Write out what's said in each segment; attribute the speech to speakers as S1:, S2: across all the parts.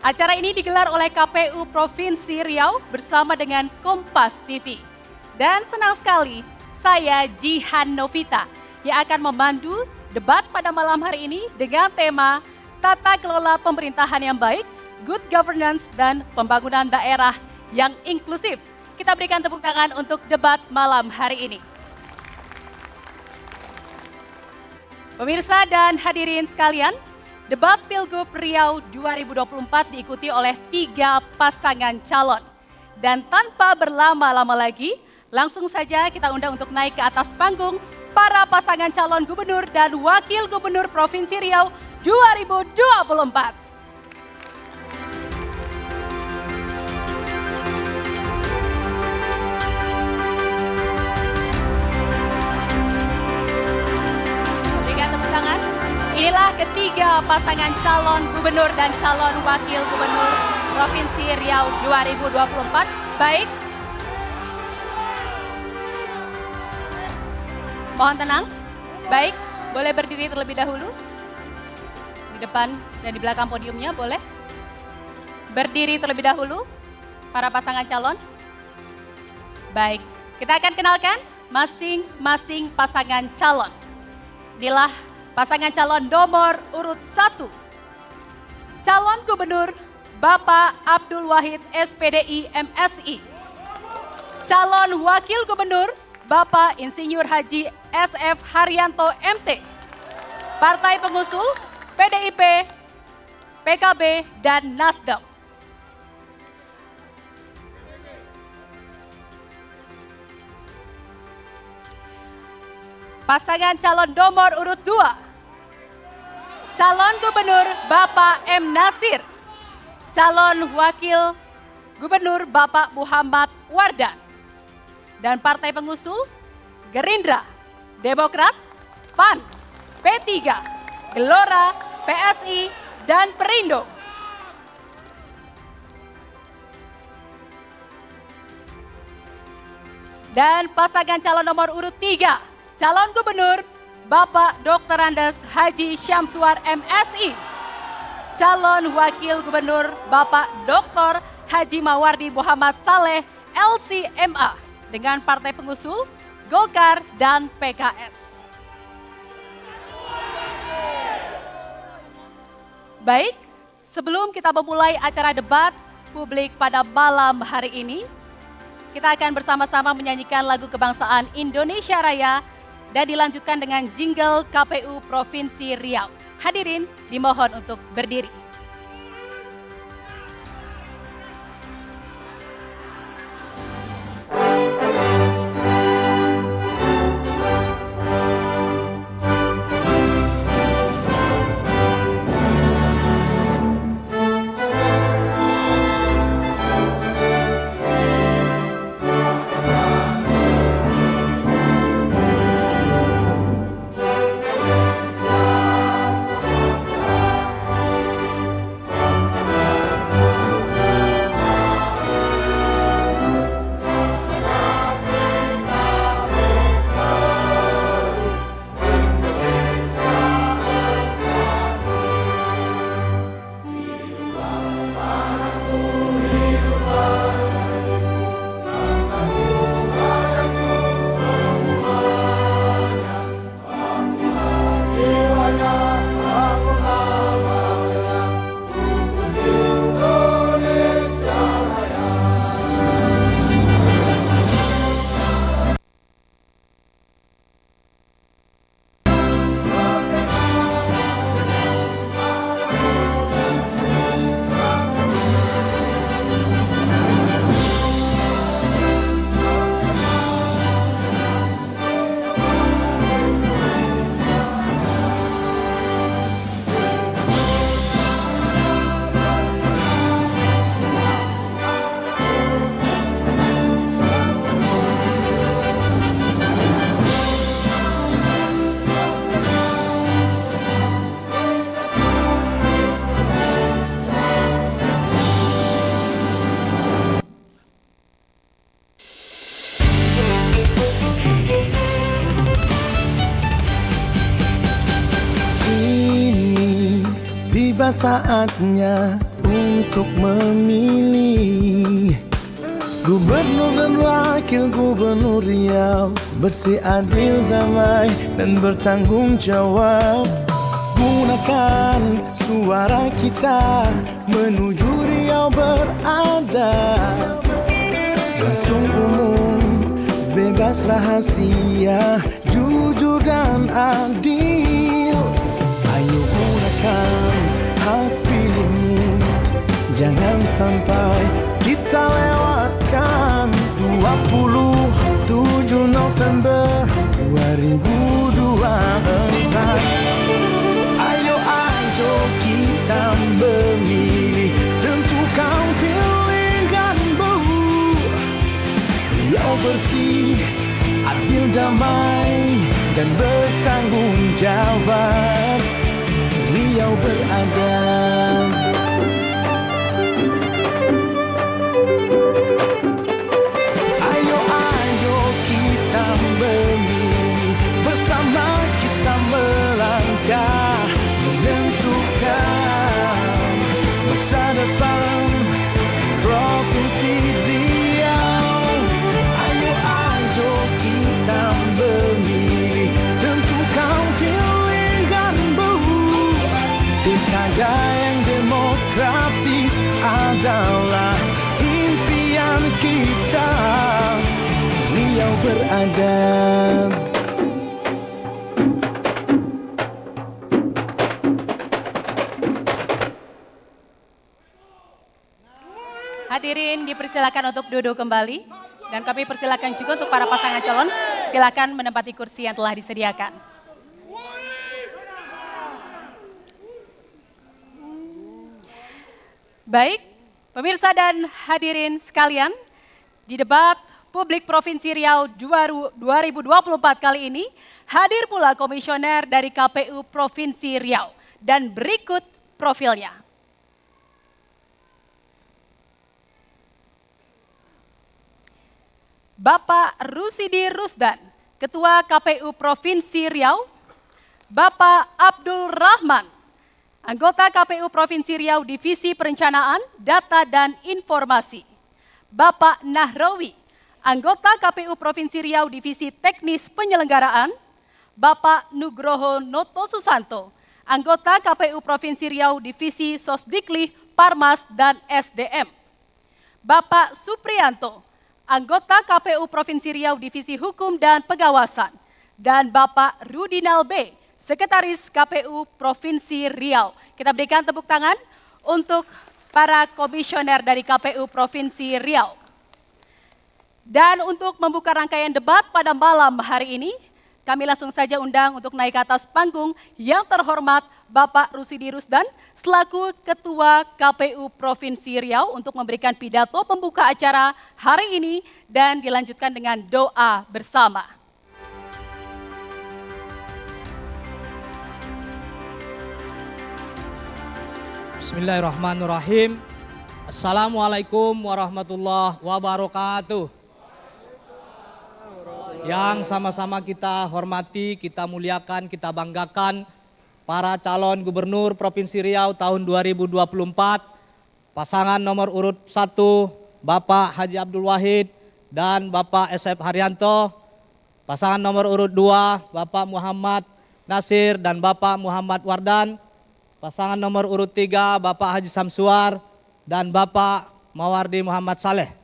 S1: Acara ini digelar oleh KPU Provinsi Riau bersama dengan Kompas TV. Dan senang sekali, saya Jihan Novita yang akan memandu debat pada malam hari ini dengan tema Tata Kelola Pemerintahan yang Baik, Good Governance, dan Pembangunan Daerah yang Inklusif. Kita berikan tepuk tangan untuk debat malam hari ini. Pemirsa dan hadirin sekalian, debat Pilgub Riau 2024 diikuti oleh 3 pasangan calon. Dan tanpa berlama-lama lagi, langsung saja kita undang untuk naik ke atas panggung para pasangan calon gubernur dan wakil gubernur Provinsi Riau 2024. Inilah ketiga pasangan calon gubernur dan calon wakil gubernur Provinsi Riau 2024. Baik. Mohon tenang. Baik, boleh berdiri terlebih dahulu. Di depan dan di belakang podiumnya boleh. Berdiri terlebih dahulu para pasangan calon. Baik, kita akan kenalkan masing-masing pasangan calon. Inilah pasangan calon nomor urut 1. Calon Gubernur Bapak Abdul Wahid SPDI MSI. Calon Wakil Gubernur Bapak Insinyur Haji SF Haryanto MT. Partai pengusung PDIP, PKB, dan Nasdem. Pasangan calon nomor urut 2. Calon Gubernur Bapak M. Nasir. Calon Wakil Gubernur Bapak Muhammad Wardan. Dan partai pengusung Gerindra, Demokrat, PAN, P3, Gelora, PSI, dan Perindo. Dan pasangan calon nomor urut 3. Calon Gubernur Bapak Dr. Andes Haji Syamsuar MSI. Calon Wakil Gubernur Bapak Dr. Haji Mawardi Muhammad Saleh LCMA dengan partai pengusung Golkar dan PKS. Baik, sebelum kita memulai acara debat publik pada malam hari ini, kita akan bersama-sama menyanyikan lagu kebangsaan Indonesia Raya dan dilanjutkan dengan jingle KPU Provinsi Riau. Hadirin dimohon untuk berdiri.
S2: saatnya untuk memilih Gubernur dan Wakil Gubernur Riau, bersih, adil, damai, dan bertanggung jawab. Gunakan suara kita menuju Riau beradab. Langsung umum, bebas rahasia, jujur dan adil. Ayo gunakan hak pilihmu, jangan sampai kita lewatkan. 27 November 2024. Ayo kita memilih, tentukan pilihanmu. Riau bersih, adil, damai, dan bertanggung jawab. Riau beradab. Ayo kita memilih, bersama kita melangkah, menentukan masa depan Provinsi Riau. Ayo kita memilih, tentukan pilihanmu. Pilkada yang demokratis adalah impian kita. Riau beradab.
S1: Hadirin dipersilakan untuk duduk kembali dan kami persilakan juga untuk para pasangan calon silakan menempati kursi yang telah disediakan. Baik, pemirsa dan hadirin sekalian, di debat Publik Provinsi Riau 2024 kali ini hadir pula komisioner dari KPU Provinsi Riau dan berikut profilnya. Bapak Rusidi Rusdan, Ketua KPU Provinsi Riau. Bapak Abdul Rahman, anggota KPU Provinsi Riau Divisi Perencanaan, Data dan Informasi. Bapak Nahrawi, anggota KPU Provinsi Riau Divisi Teknis Penyelenggaraan. Bapak Nugroho Noto Susanto, anggota KPU Provinsi Riau Divisi Sosdikli, Parmas, dan SDM. Bapak Supriyanto, anggota KPU Provinsi Riau Divisi Hukum dan Pengawasan, dan Bapak Rudinal B, Sekretaris KPU Provinsi Riau. Kita berikan tepuk tangan untuk para komisioner dari KPU Provinsi Riau. Dan untuk membuka rangkaian debat pada malam hari ini, kami langsung saja undang untuk naik ke atas panggung yang terhormat Bapak Rusidi Rusdan selaku Ketua KPU Provinsi Riau untuk memberikan pidato pembuka acara hari ini dan dilanjutkan dengan doa bersama.
S3: Bismillahirrahmanirrahim. Assalamualaikum warahmatullahi wabarakatuh. Yang sama-sama kita hormati, kita muliakan, kita banggakan para calon gubernur Provinsi Riau tahun 2024, pasangan nomor urut 1 Bapak Haji Abdul Wahid dan Bapak SF Haryanto, pasangan nomor urut 2 Bapak Muhammad Nasir dan Bapak Muhammad Wardan, pasangan nomor urut 3 Bapak Haji Samsuar dan Bapak Mawardi Muhammad Saleh.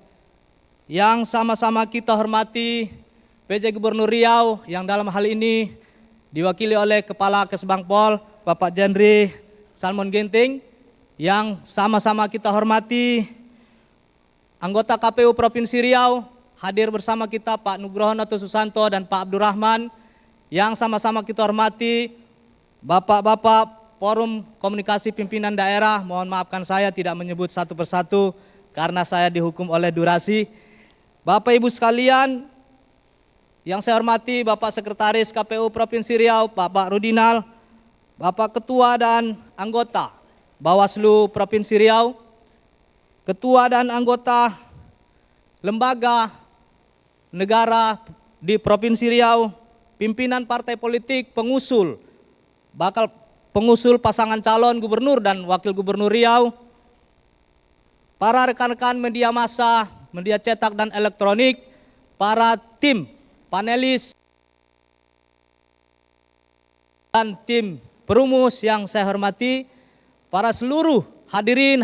S3: Yang sama-sama kita hormati PJ Gubernur Riau yang dalam hal ini diwakili oleh Kepala Kesbangpol Bapak Jendri Salmon Ginting, yang sama-sama kita hormati anggota KPU Provinsi Riau, hadir bersama kita Pak Nugroho Noto Susanto dan Pak Abdul Rahman, yang sama-sama kita hormati Bapak-Bapak Forum Komunikasi Pimpinan Daerah, mohon maafkan saya tidak menyebut satu persatu karena saya dihukum oleh durasi. Bapak Ibu sekalian, yang saya hormati Bapak Sekretaris KPU Provinsi Riau, Bapak Rudinal, Bapak Ketua dan anggota Bawaslu Provinsi Riau, Ketua dan anggota lembaga negara di Provinsi Riau, pimpinan partai politik pengusul bakal pengusul pasangan calon gubernur dan wakil gubernur Riau, para rekan-rekan media massa, media cetak dan elektronik, para tim panelis, dan tim perumus yang saya hormati, para seluruh hadirin,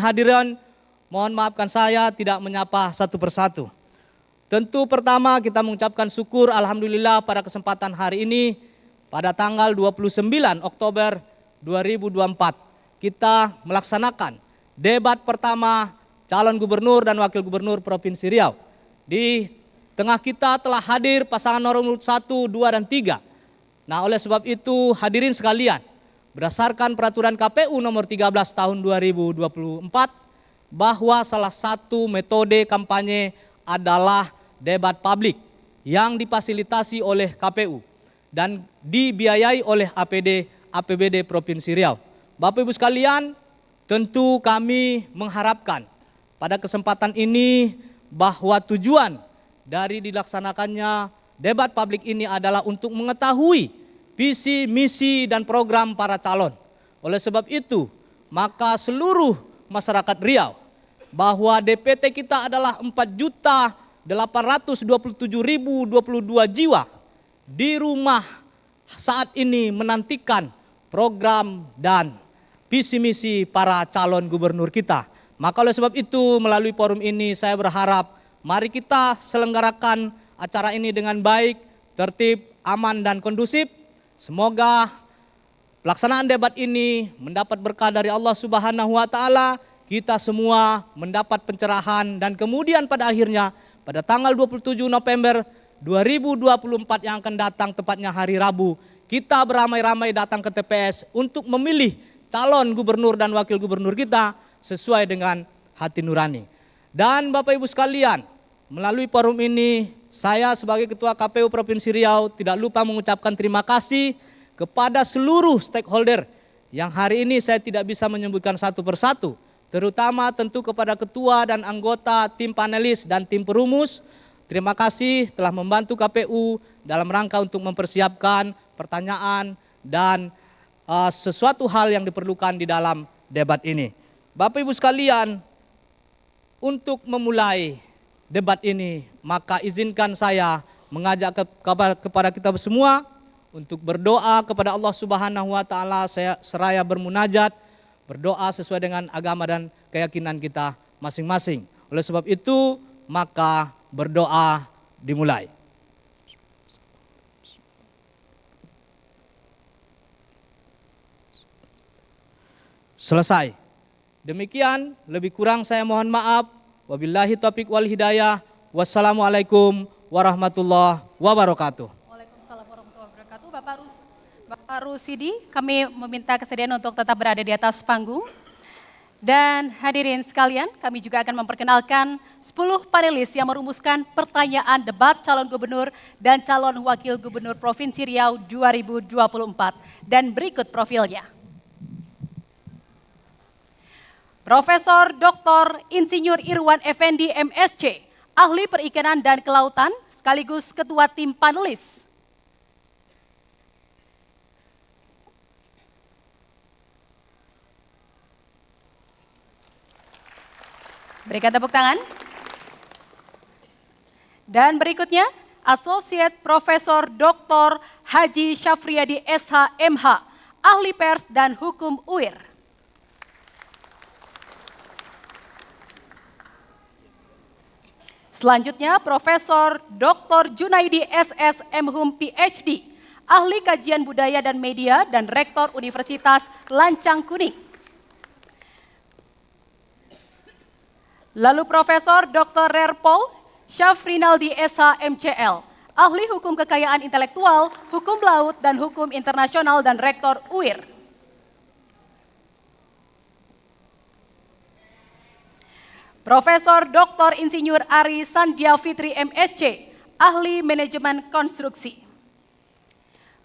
S3: mohon maafkan saya tidak menyapa satu persatu. Tentu pertama kita mengucapkan syukur alhamdulillah pada kesempatan hari ini pada tanggal 29 Oktober 2024 kita melaksanakan debat pertama calon gubernur dan wakil gubernur Provinsi Riau. Di tengah kita telah hadir pasangan nomor 1, 2, dan 3. Nah, oleh sebab itu hadirin sekalian, berdasarkan peraturan KPU nomor 13 tahun 2024 bahwa salah satu metode kampanye adalah debat publik yang difasilitasi oleh KPU dan dibiayai oleh APBD Provinsi Riau. Bapak Ibu sekalian, tentu kami mengharapkan pada kesempatan ini bahwa tujuan dari dilaksanakannya debat publik ini adalah untuk mengetahui visi, misi, dan program para calon. Oleh sebab itu, maka seluruh masyarakat Riau bahwa DPT kita adalah 4.827.022 jiwa di rumah saat ini menantikan program dan visi misi para calon gubernur kita. Maka oleh sebab itu melalui forum ini saya berharap mari kita selenggarakan acara ini dengan baik, tertib, aman, dan kondusif. Semoga pelaksanaan debat ini mendapat berkah dari Allah Subhanahu wa Ta'ala, kita semua mendapat pencerahan, dan kemudian pada akhirnya pada tanggal 27 November 2024 yang akan datang, tepatnya hari Rabu, kita beramai-ramai datang ke TPS untuk memilih calon gubernur dan wakil gubernur kita sesuai dengan hati nurani. Dan Bapak Ibu sekalian, melalui forum ini saya sebagai Ketua KPU Provinsi Riau tidak lupa mengucapkan terima kasih kepada seluruh stakeholder yang hari ini saya tidak bisa menyebutkan satu persatu, terutama tentu kepada ketua dan anggota tim panelis dan tim perumus. Terima kasih telah membantu KPU dalam rangka untuk mempersiapkan pertanyaan dan sesuatu hal yang diperlukan di dalam debat ini. Bapak Ibu sekalian, untuk memulai debat ini, maka izinkan saya mengajak kepada kita semua untuk berdoa kepada Allah Subhanahu wa Ta'ala. Saya seraya bermunajat, berdoa sesuai dengan agama dan keyakinan kita masing-masing. Oleh sebab itu, maka berdoa dimulai. Selesai. Demikian, lebih kurang saya mohon maaf. Wabillahi taufiq wal hidayah. Wassalamualaikum warahmatullahi wabarakatuh.
S1: Waalaikumsalam warahmatullahi wabarakatuh. Bapak Rusidi, kami meminta kesediaan untuk tetap berada di atas panggung. Dan hadirin sekalian, kami juga akan memperkenalkan 10 panelis yang merumuskan pertanyaan debat calon gubernur dan calon wakil gubernur Provinsi Riau 2024. Dan berikut profilnya. Profesor Dr. Insinyur Irwan Effendi MSc, ahli perikanan dan kelautan, sekaligus ketua tim panelis. Berikan tepuk tangan. Dan berikutnya, Associate Profesor Dr. Haji Syafriadi SH.MH, ahli pers dan hukum UIR. Selanjutnya, Profesor Dr. Junaidi SSM Hum PhD, ahli kajian budaya dan media dan Rektor Universitas Lancang Kuning. Lalu Profesor Dr. Rerpol Syafrinaldi SH MCL, ahli hukum kekayaan intelektual, hukum laut dan hukum internasional dan Rektor UIR. Profesor Dr. Insinyur Ari Sandia Fitri MSc, ahli manajemen konstruksi.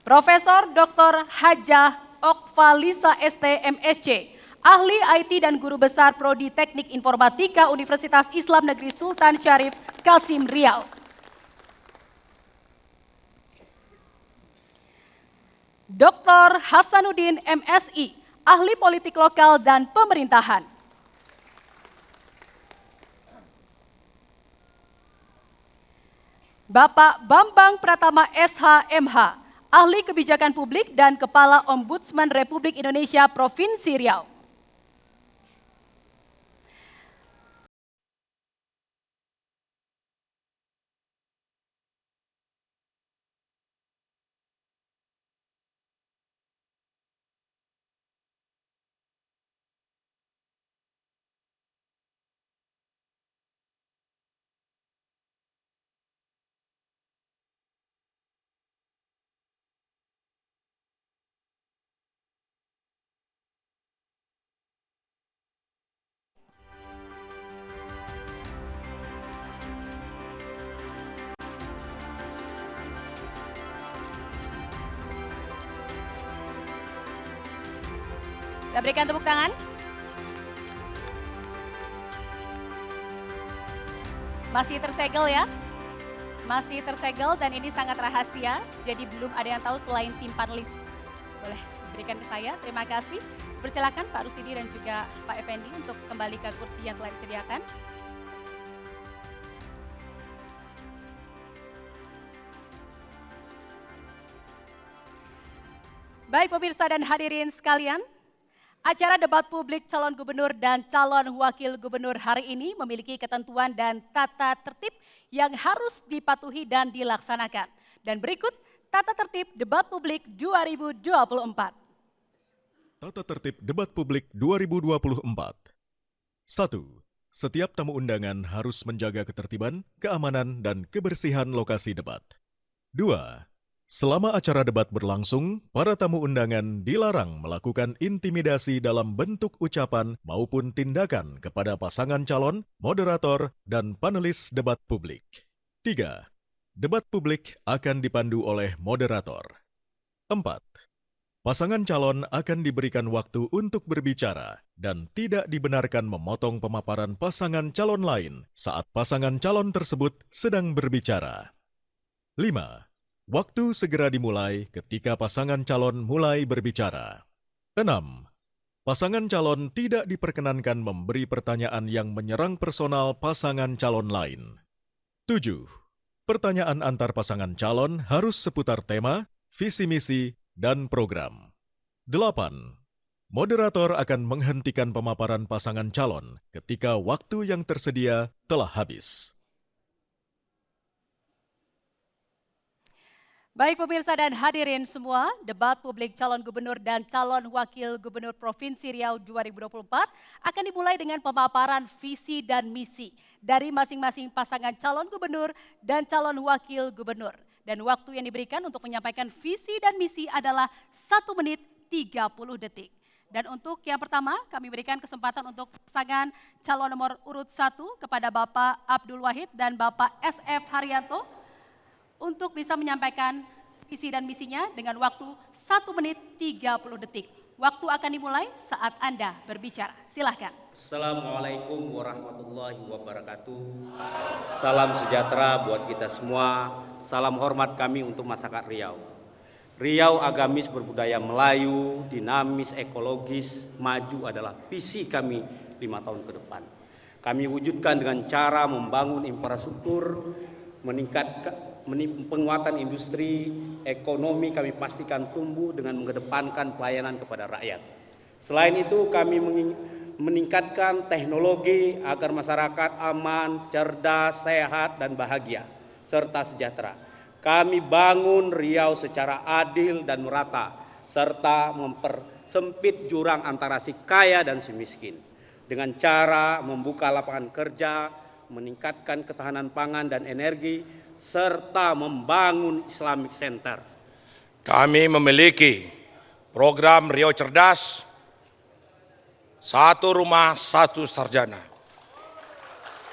S1: Profesor Dr. Hajah Okvalisa ST MSc, ahli IT dan guru besar Prodi Teknik Informatika Universitas Islam Negeri Sultan Syarif Kasim Riau. Dr. Hasanuddin MSI, ahli politik lokal dan pemerintahan. Bapak Bambang Pratama SH.MH, ahli kebijakan publik dan Kepala Ombudsman Republik Indonesia Provinsi Riau. Kita berikan tepuk tangan. Masih tersegel ya. Masih tersegel dan ini sangat rahasia. Jadi belum ada yang tahu selain tim panelis. Boleh berikan ke saya. Terima kasih. Persilakan Pak Rusidi dan juga Pak Effendi untuk kembali ke kursi yang telah disediakan. Baik pemirsa dan hadirin sekalian, acara debat publik calon gubernur dan calon wakil gubernur hari ini memiliki ketentuan dan tata tertib yang harus dipatuhi dan dilaksanakan. Dan berikut tata tertib debat publik 2024.
S4: Tata tertib debat publik 2024. 1. Setiap tamu undangan harus menjaga ketertiban, keamanan, dan kebersihan lokasi debat. 2. Selama acara debat berlangsung, para tamu undangan dilarang melakukan intimidasi dalam bentuk ucapan maupun tindakan kepada pasangan calon, moderator, dan panelis debat publik. 3. Debat publik akan dipandu oleh moderator. 4. Pasangan calon akan diberikan waktu untuk berbicara dan tidak dibenarkan memotong pemaparan pasangan calon lain saat pasangan calon tersebut sedang berbicara. 5. Waktu segera dimulai ketika pasangan calon mulai berbicara. 6. Pasangan calon tidak diperkenankan memberi pertanyaan yang menyerang personal pasangan calon lain. 7. Pertanyaan antar pasangan calon harus seputar tema, visi misi, dan program. 8. Moderator akan menghentikan pemaparan pasangan calon ketika waktu yang tersedia telah habis.
S1: Baik pemirsa dan hadirin semua, debat publik calon gubernur dan calon wakil gubernur Provinsi Riau 2024 akan dimulai dengan pemaparan visi dan misi dari masing-masing pasangan calon gubernur dan calon wakil gubernur. Dan waktu yang diberikan untuk menyampaikan visi dan misi adalah 1 menit 30 detik. Dan untuk yang pertama, kami berikan kesempatan untuk pasangan calon nomor urut 1 kepada Bapak Abdul Wahid dan Bapak SF Haryanto untuk bisa menyampaikan visi dan misinya dengan waktu 1 menit 30 detik. Waktu akan dimulai saat Anda berbicara. Silahkan.
S5: Assalamualaikum warahmatullahi wabarakatuh. Salam sejahtera buat kita semua. Salam hormat kami untuk masyarakat Riau. Riau agamis berbudaya Melayu, dinamis, ekologis, maju adalah visi kami 5 tahun ke depan. Kami wujudkan dengan cara membangun infrastruktur, meningkatkan penguatan industri, ekonomi kami pastikan tumbuh dengan mengedepankan pelayanan kepada rakyat. Selain itu kami meningkatkan teknologi agar masyarakat aman, cerdas, sehat, dan bahagia, serta sejahtera. Kami bangun Riau secara adil dan merata, serta mempersempit jurang antara si kaya dan si miskin. Dengan cara membuka lapangan kerja, meningkatkan ketahanan pangan dan energi, serta membangun Islamic Center.
S6: Kami memiliki program Riau Cerdas, 1 rumah 1 sarjana,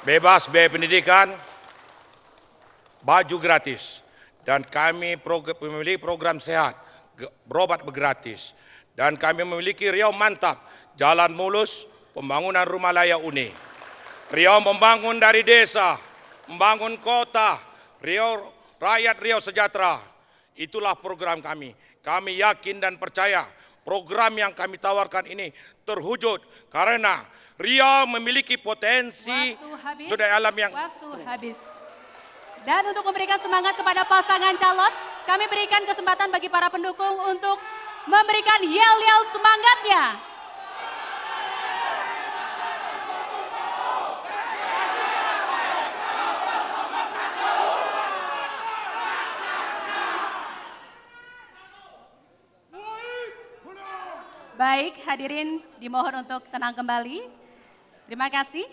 S6: bebas biaya pendidikan, baju gratis, dan kami memiliki program sehat, berobat gratis, dan kami memiliki Riau Mantap, jalan mulus, pembangunan rumah layak uni. Riau membangun dari desa, membangun kota, Riau, rakyat Riau sejahtera. Itulah program kami. Kami yakin dan percaya program yang kami tawarkan ini terwujud karena Riau memiliki potensi sumber daya alam yang
S1: Waktu habis. Dan untuk memberikan semangat kepada pasangan calon, kami berikan kesempatan bagi para pendukung untuk memberikan yel-yel semangatnya. Baik, hadirin dimohon untuk tenang kembali. Terima kasih.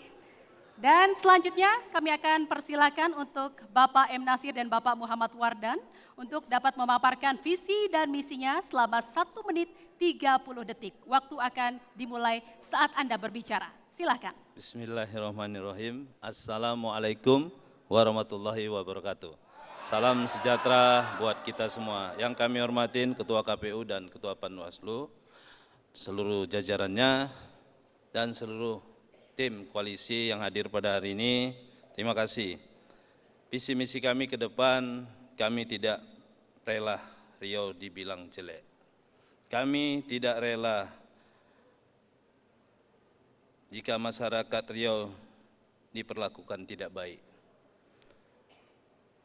S1: Dan selanjutnya kami akan persilakan untuk Bapak M. Nasir dan Bapak Muhammad Wardan untuk dapat memaparkan visi dan misinya selama 1 menit 30 detik. Waktu akan dimulai saat Anda berbicara. Silakan.
S7: Bismillahirrahmanirrahim. Assalamualaikum warahmatullahi wabarakatuh. Salam sejahtera buat kita semua. Yang kami hormatin Ketua KPU dan Ketua Panwaslu, seluruh jajarannya, dan seluruh tim koalisi yang hadir pada hari ini, terima kasih. Visi misi kami ke depan, kami tidak rela Riau dibilang jelek. Kami tidak rela jika masyarakat Riau diperlakukan tidak baik.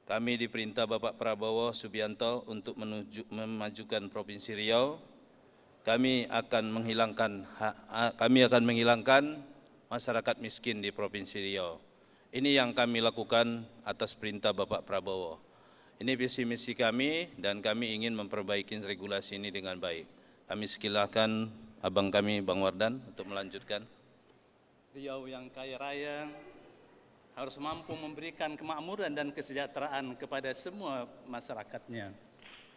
S7: Kami diperintah Bapak Prabowo Subianto untuk memajukan Provinsi Riau. Kami akan menghilangkan masyarakat miskin di Provinsi Riau. Ini yang kami lakukan atas perintah Bapak Prabowo. Ini visi misi kami dan kami ingin memperbaiki regulasi ini dengan baik. Kami silakan abang kami Bang Wardan untuk melanjutkan.
S8: Riau yang kaya raya harus mampu memberikan kemakmuran dan kesejahteraan kepada semua masyarakatnya.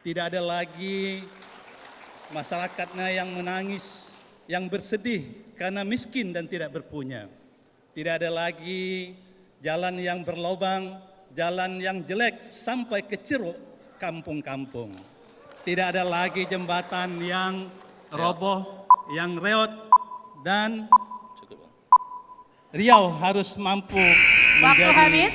S8: Tidak ada lagi masyarakatnya yang menangis, yang bersedih karena miskin dan tidak berpunya. Tidak ada lagi jalan yang berlobang, jalan yang jelek sampai ke ceruk kampung-kampung. Tidak ada lagi jembatan yang roboh, yang reot, dan Riau harus mampu
S1: Waktu
S8: menjadi...
S1: habis,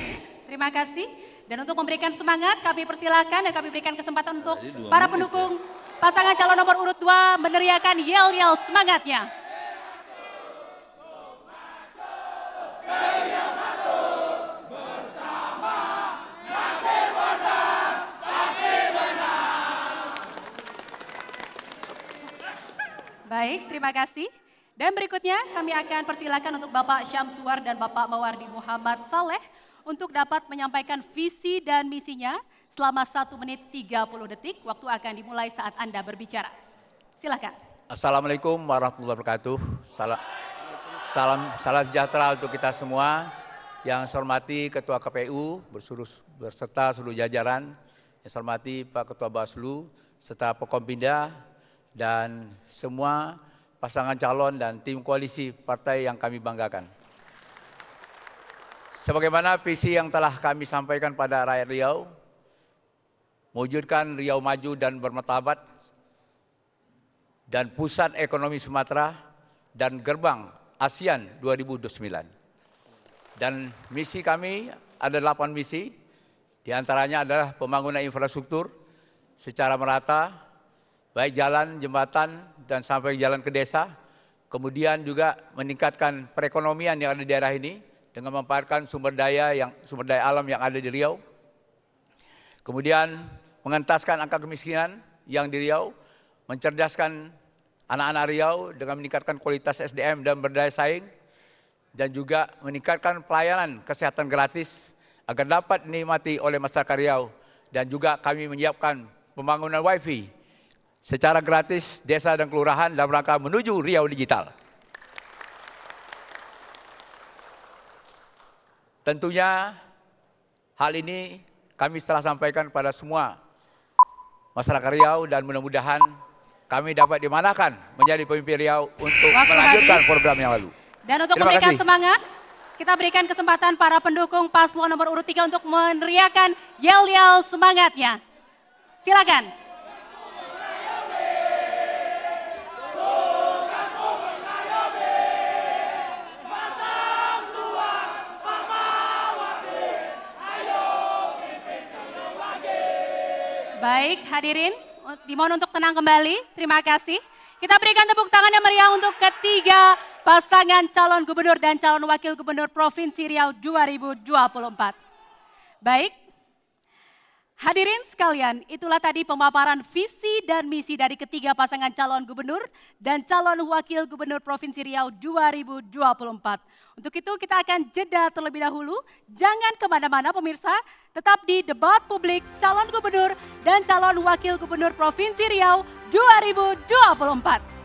S1: terima kasih. Dan untuk memberikan semangat, kami persilakan dan kami berikan kesempatan untuk para pendukung pasangan calon nomor urut 2 meneriakan yel-yel semangatnya. Baik, terima kasih. Dan berikutnya kami akan persilakan untuk Bapak Syamsuar dan Bapak Mawardi Muhammad Saleh untuk dapat menyampaikan visi dan misinya selama 1 menit 30 detik. Waktu akan dimulai saat Anda berbicara. Silakan.
S9: Assalamualaikum warahmatullahi wabarakatuh. Salam sejahtera untuk kita semua. Yang saya hormati Ketua KPU berserta seluruh jajaran. Yang saya hormati Pak Ketua Bawaslu serta Pekompinda dan semua pasangan calon dan tim koalisi partai yang kami banggakan. Sebagaimana visi yang telah kami sampaikan pada rakyat Riau, mewujudkan Riau maju dan bermartabat, dan pusat ekonomi Sumatera, dan gerbang ASEAN 2029. Dan misi kami ada 8 misi, diantaranya adalah pembangunan infrastruktur secara merata, baik jalan, jembatan, dan sampai jalan ke desa. Kemudian juga meningkatkan perekonomian yang ada di daerah ini dengan memanfaatkan sumber daya alam yang ada di Riau. Kemudian mengentaskan angka kemiskinan yang di Riau, mencerdaskan anak-anak Riau dengan meningkatkan kualitas SDM dan berdaya saing, dan juga meningkatkan pelayanan kesehatan gratis agar dapat dinikmati oleh masyarakat Riau. Dan juga kami menyiapkan pembangunan WiFi secara gratis desa dan kelurahan dalam rangka menuju Riau digital. Tentunya hal ini kami telah sampaikan pada semua masyarakat Riau dan mudah-mudahan kami dapat dimanakan menjadi pemimpin Riau untuk melanjutkan program yang lalu.
S1: Dan untuk memberikan semangat, kita berikan kesempatan para pendukung paslon nomor urut 3 untuk meneriakan yel-yel semangatnya. Silakan. Baik, hadirin, dimohon untuk tenang kembali. Terima kasih. Kita berikan tepuk tangan yang meriah untuk ketiga pasangan calon gubernur dan calon wakil gubernur Provinsi Riau 2024. Baik, hadirin sekalian, itulah tadi pemaparan visi dan misi dari ketiga pasangan calon gubernur dan calon wakil gubernur Provinsi Riau 2024. Untuk itu kita akan jeda terlebih dahulu, jangan kemana-mana pemirsa, tetap di debat publik calon gubernur dan calon wakil gubernur Provinsi Riau 2024.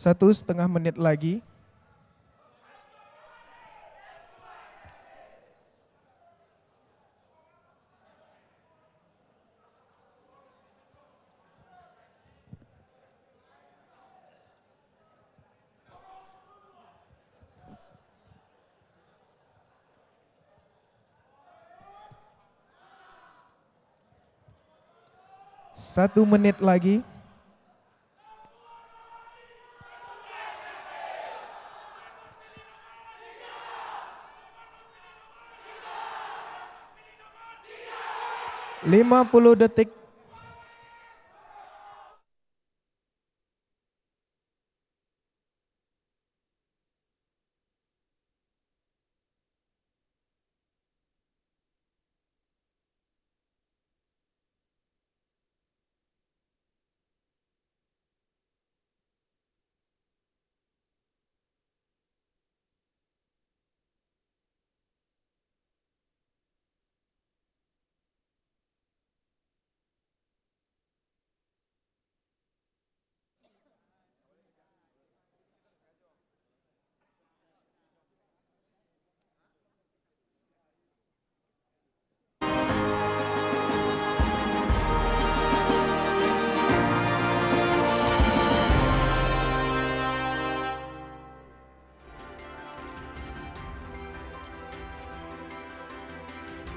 S10: Satu setengah menit lagi. Satu menit lagi. Lima 50 detik.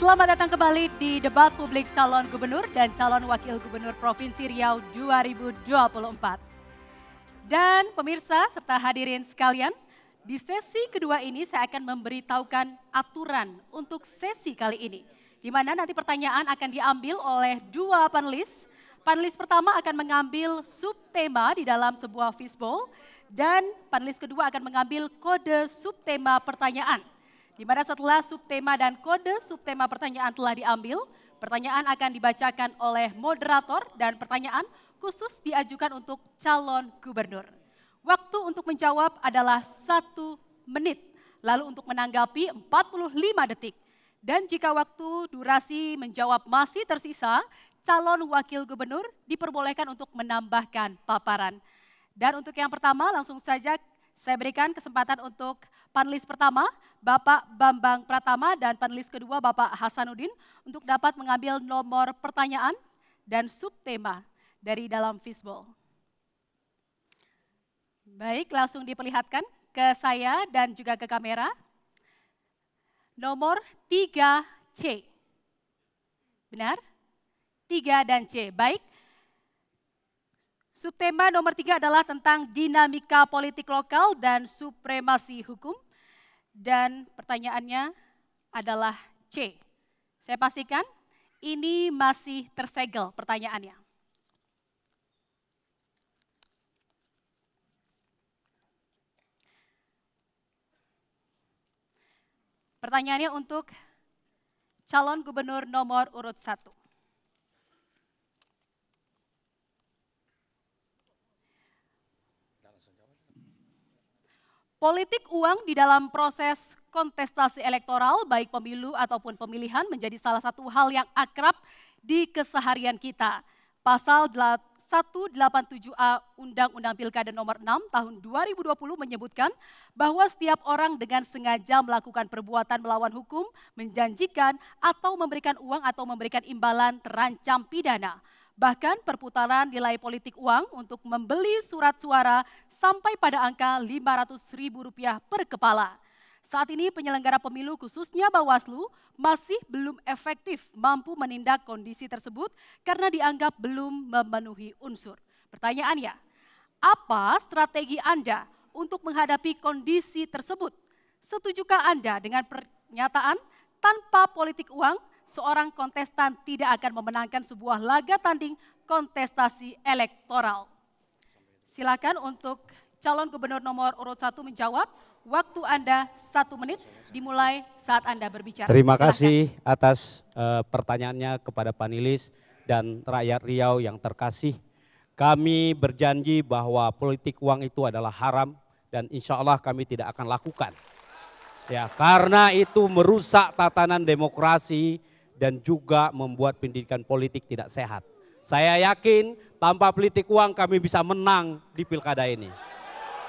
S1: Selamat datang kembali di debat publik calon gubernur dan calon wakil gubernur Provinsi Riau 2024. Dan pemirsa serta hadirin sekalian, di sesi kedua ini saya akan memberitahukan aturan untuk sesi kali ini. di mana nanti pertanyaan akan diambil oleh dua panelis. Panelis pertama akan mengambil subtema di dalam sebuah fishbowl, dan panelis kedua akan mengambil kode subtema pertanyaan. Di mana setelah subtema dan kode subtema pertanyaan telah diambil, pertanyaan akan dibacakan oleh moderator dan pertanyaan khusus diajukan untuk calon gubernur. Waktu untuk menjawab adalah 1 menit, lalu untuk menanggapi 45 detik. Dan jika waktu durasi menjawab masih tersisa, calon wakil gubernur diperbolehkan untuk menambahkan paparan. Dan untuk yang pertama langsung saja saya berikan kesempatan untuk panelis pertama, Bapak Bambang Pratama, dan panelis kedua Bapak Hasanuddin untuk dapat mengambil nomor pertanyaan dan subtema dari dalam fishbowl. Baik, langsung diperlihatkan ke saya dan juga ke kamera. Nomor 3C. Benar? 3 dan C. Baik. Subtema nomor 3 adalah tentang dinamika politik lokal dan supremasi hukum. Dan pertanyaannya adalah C. Saya pastikan ini masih tersegel pertanyaannya. Pertanyaannya untuk calon gubernur nomor urut 1. Politik uang di dalam proses kontestasi elektoral, baik pemilu ataupun pemilihan, menjadi salah satu hal yang akrab di keseharian kita. Pasal 187A Undang-Undang Pilkada nomor 6 tahun 2020 menyebutkan bahwa setiap orang dengan sengaja melakukan perbuatan melawan hukum, menjanjikan atau memberikan uang atau memberikan imbalan terancam pidana. Bahkan perputaran nilai politik uang untuk membeli surat suara sampai pada angka Rp500.000 per kepala. Saat ini penyelenggara pemilu khususnya Bawaslu masih belum efektif mampu menindak kondisi tersebut karena dianggap belum memenuhi unsur. Pertanyaannya, apa strategi Anda untuk menghadapi kondisi tersebut? Setujukah Anda dengan pernyataan tanpa politik uang, seorang kontestan tidak akan memenangkan sebuah laga tanding kontestasi elektoral? Silakan untuk calon gubernur nomor urut 1 menjawab. Waktu Anda 1 menit dimulai saat Anda berbicara.
S11: Terima kasih atas pertanyaannya kepada panelis dan rakyat Riau yang terkasih. Kami berjanji bahwa politik uang itu adalah haram dan insya Allah kami tidak akan lakukan. Ya, karena itu merusak tatanan demokrasi dan juga membuat pendidikan politik tidak sehat. Saya yakin tanpa politik uang kami bisa menang di pilkada ini.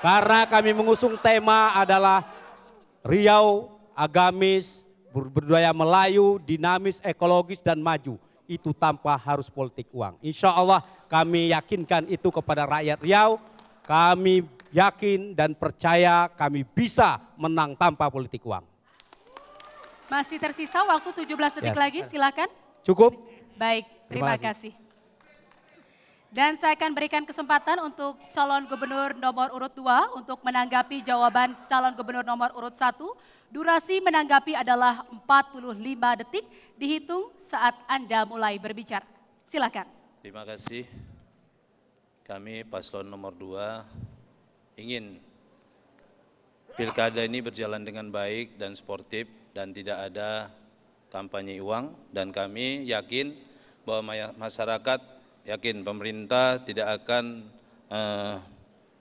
S11: Karena kami mengusung tema adalah Riau agamis, berbudaya Melayu, dinamis, ekologis, dan maju. Itu tanpa harus politik uang. Insya Allah kami yakinkan itu kepada rakyat Riau. Kami yakin dan percaya kami bisa menang tanpa politik uang.
S1: Masih tersisa waktu 17 detik lagi, silakan.
S11: Cukup?
S1: Baik, terima kasih. Dan saya akan berikan kesempatan untuk calon gubernur nomor urut 2 untuk menanggapi jawaban calon gubernur nomor urut 1. Durasi menanggapi adalah 45 detik, dihitung saat Anda mulai berbicara. Silakan.
S7: Terima kasih. Kami paslon nomor 2 ingin pilkada ini berjalan dengan baik dan sportif dan tidak ada kampanye uang, dan kami yakin bahwa masyarakat yakin pemerintah tidak akan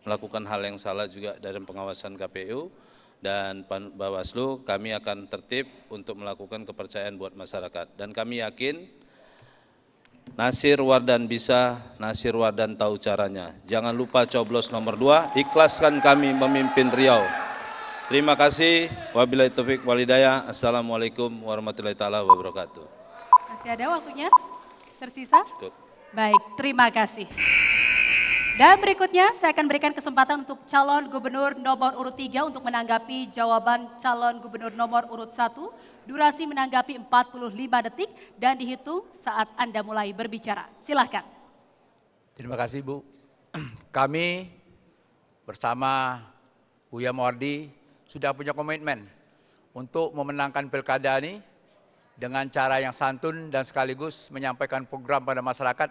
S7: melakukan hal yang salah juga dalam pengawasan KPU, dan Bawaslu kami akan tertib untuk melakukan kepercayaan buat masyarakat. Dan kami yakin Nasir Wardan bisa, Nasir Wardan tahu caranya. Jangan lupa coblos nomor 2, ikhlaskan kami memimpin Riau. Terima kasih. Wabillahi taufiq walhidayah. Assalamualaikum warahmatullahi taala wabarakatuh.
S1: Masih ada waktunya? Tersisa?
S7: Cukup.
S1: Baik, terima kasih. Dan berikutnya saya akan berikan kesempatan untuk calon gubernur nomor urut 3 untuk menanggapi jawaban calon gubernur nomor urut 1. Durasi menanggapi 45 detik dan dihitung saat Anda mulai berbicara. Silahkan.
S9: Terima kasih Bu. Kami bersama Buya Mawardi sudah punya komitmen untuk memenangkan pilkada ini dengan cara yang santun dan sekaligus menyampaikan program pada masyarakat.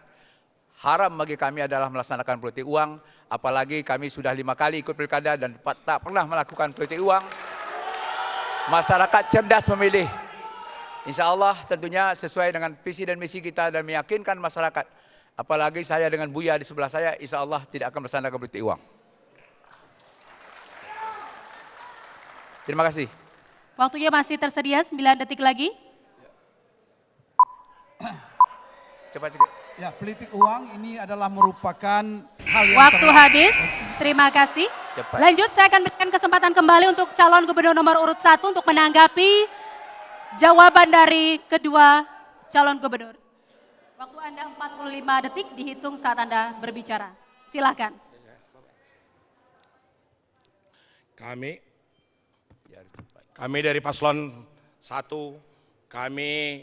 S9: Haram bagi kami adalah melaksanakan politik uang, apalagi kami sudah 5 kali ikut pilkada dan tak pernah melakukan politik uang. Masyarakat cerdas memilih. Insya Allah tentunya sesuai dengan visi dan misi kita dan meyakinkan masyarakat. Apalagi saya dengan Buya di sebelah saya, insya Allah tidak akan melaksanakan politik uang. Terima kasih.
S1: Waktunya masih tersedia 9 detik lagi.
S9: Cepat sedikit.
S12: Ya, politik uang ini adalah merupakan hal yang
S1: Waktu habis. Terima kasih.
S9: Cepat.
S1: Lanjut, saya akan berikan kesempatan kembali untuk calon gubernur nomor urut 1 untuk menanggapi jawaban dari kedua calon gubernur. Waktu Anda 45 detik dihitung saat Anda berbicara. Silakan.
S6: Kami dari Paslon 1, kami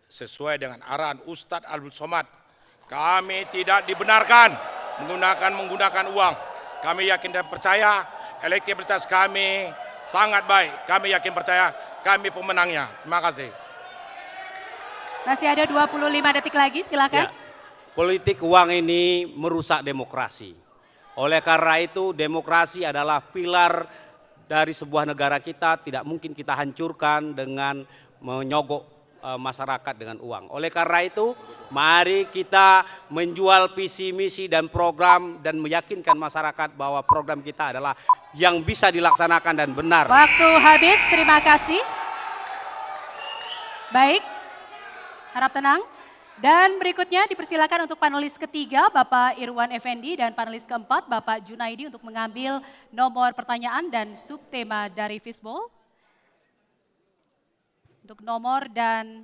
S6: sesuai dengan arahan Ustadz Abdul Somad, kami tidak dibenarkan menggunakan uang. Kami yakin dan percaya elektabilitas kami sangat baik. Kami yakin percaya kami pemenangnya. Terima kasih.
S1: Masih ada 25 detik lagi, silakan.
S5: Ya, politik uang ini merusak demokrasi. Oleh karena itu demokrasi adalah pilar dari sebuah negara kita, tidak mungkin kita hancurkan dengan menyogok masyarakat dengan uang. Oleh karena itu, mari kita menjual visi misi dan program dan meyakinkan masyarakat bahwa program kita adalah yang bisa dilaksanakan dan benar.
S1: Waktu habis, terima kasih. Baik, harap tenang. Dan berikutnya dipersilakan untuk panelis ketiga Bapak Irwan Effendi dan panelis keempat Bapak Junaidi untuk mengambil nomor pertanyaan dan subtema dari Fishbowl. Untuk nomor dan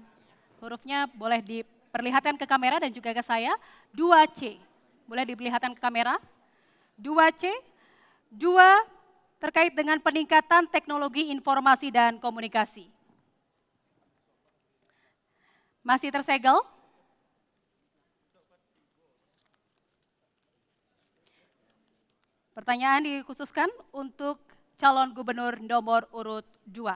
S1: hurufnya boleh diperlihatkan ke kamera dan juga ke saya. 2C, boleh diperlihatkan ke kamera. 2C, 2 terkait dengan peningkatan teknologi informasi dan komunikasi. Masih tersegel? Pertanyaan dikhususkan untuk calon gubernur nomor urut 2.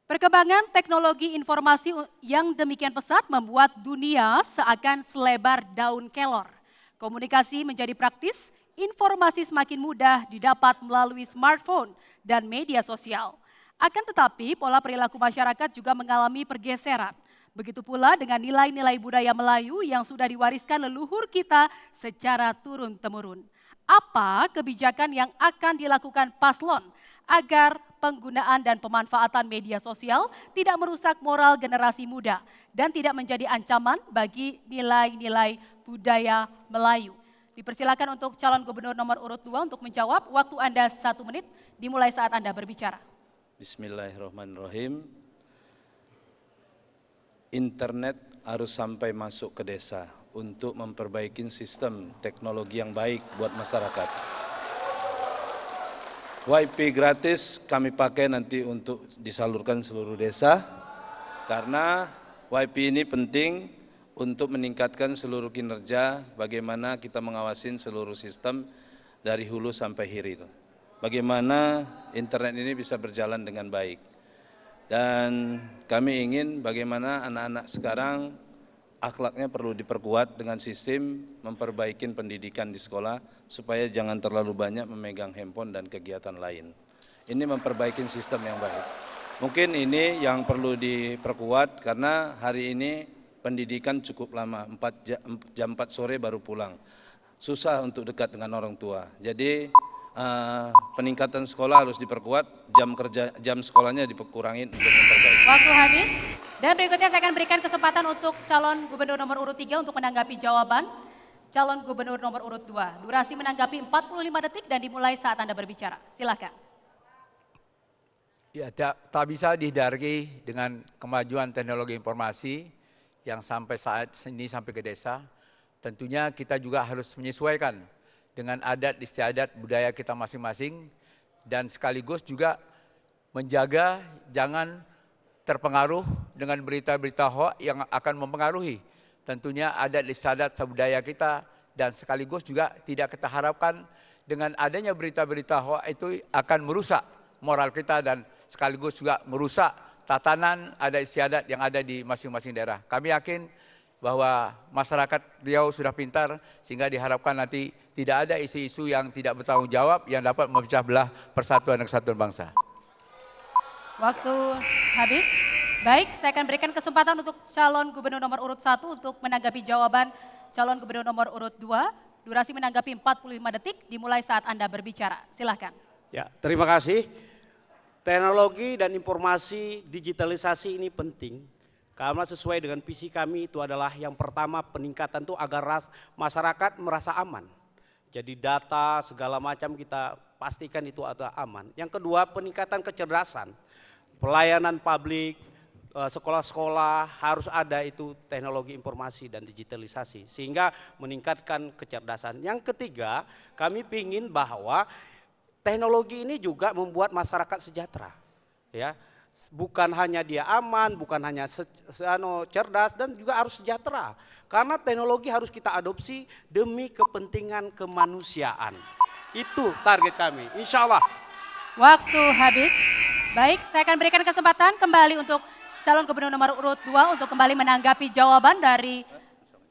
S1: Perkembangan teknologi informasi yang demikian pesat membuat dunia seakan selebar daun kelor. Komunikasi menjadi praktis, informasi semakin mudah didapat melalui smartphone dan media sosial. Akan tetapi pola perilaku masyarakat juga mengalami pergeseran. Begitu pula dengan nilai-nilai budaya Melayu yang sudah diwariskan leluhur kita secara turun-temurun. Apa kebijakan yang akan dilakukan paslon agar penggunaan dan pemanfaatan media sosial tidak merusak moral generasi muda dan tidak menjadi ancaman bagi nilai-nilai budaya Melayu? Dipersilakan untuk calon gubernur nomor urut 2 untuk menjawab. Waktu Anda 1 menit dimulai saat Anda berbicara.
S7: Bismillahirrahmanirrahim. Internet harus sampai masuk ke desa untuk memperbaiki sistem teknologi yang baik buat masyarakat. WiFi gratis kami pakai nanti untuk disalurkan seluruh desa, karena WiFi ini penting untuk meningkatkan seluruh kinerja, bagaimana kita mengawasin seluruh sistem dari hulu sampai hilir. Bagaimana internet ini bisa berjalan dengan baik. Dan kami ingin bagaimana anak-anak sekarang akhlaknya perlu diperkuat dengan sistem memperbaiki pendidikan di sekolah supaya jangan terlalu banyak memegang handphone dan kegiatan lain. Ini memperbaiki sistem yang baik. Mungkin ini yang perlu diperkuat karena hari ini pendidikan cukup lama, jam 4 sore baru pulang. Susah untuk dekat dengan orang tua. Jadi peningkatan sekolah harus diperkuat, jam sekolahnya dikurangin untuk memperbaiki.
S1: Waktu habis. Dan berikutnya saya akan berikan kesempatan untuk calon gubernur nomor urut 3 untuk menanggapi jawaban calon gubernur nomor urut 2. Durasi menanggapi 45 detik dan dimulai saat Anda berbicara. Silakan.
S9: Ya, tak bisa dihindari dengan kemajuan teknologi informasi yang sampai saat ini sampai ke desa. Tentunya kita juga harus menyesuaikan dengan adat istiadat budaya kita masing-masing dan sekaligus juga menjaga jangan terpengaruh dengan berita-berita hoax yang akan mempengaruhi tentunya adat istiadat budaya kita, dan sekaligus juga tidak kita harapkan dengan adanya berita-berita hoax itu akan merusak moral kita dan sekaligus juga merusak tatanan adat istiadat yang ada di masing-masing daerah. Kami yakin bahwa masyarakat Riau sudah pintar sehingga diharapkan nanti tidak ada isu-isu yang tidak bertanggung jawab yang dapat memecah belah persatuan dan kesatuan bangsa.
S1: Waktu habis. Baik, saya akan berikan kesempatan untuk calon gubernur nomor urut 1 untuk menanggapi jawaban calon gubernur nomor urut 2. Durasi menanggapi 45 detik dimulai saat Anda berbicara. Silahkan.
S13: Ya, terima kasih. Teknologi dan informasi digitalisasi ini penting karena sesuai dengan visi kami itu adalah yang pertama peningkatan itu agar masyarakat merasa aman. Jadi data segala macam kita pastikan itu ada aman. Yang kedua peningkatan kecerdasan, pelayanan publik, sekolah-sekolah harus ada itu teknologi informasi dan digitalisasi sehingga meningkatkan kecerdasan. Yang ketiga, kami ingin bahwa teknologi ini juga membuat masyarakat sejahtera. Ya, bukan hanya dia aman, bukan hanya cerdas dan juga harus sejahtera. Karena teknologi harus kita adopsi demi kepentingan kemanusiaan. Itu target kami, insya Allah.
S1: Waktu habis. Baik, saya akan berikan kesempatan kembali untuk calon gubernur nomor urut 2 untuk kembali menanggapi jawaban dari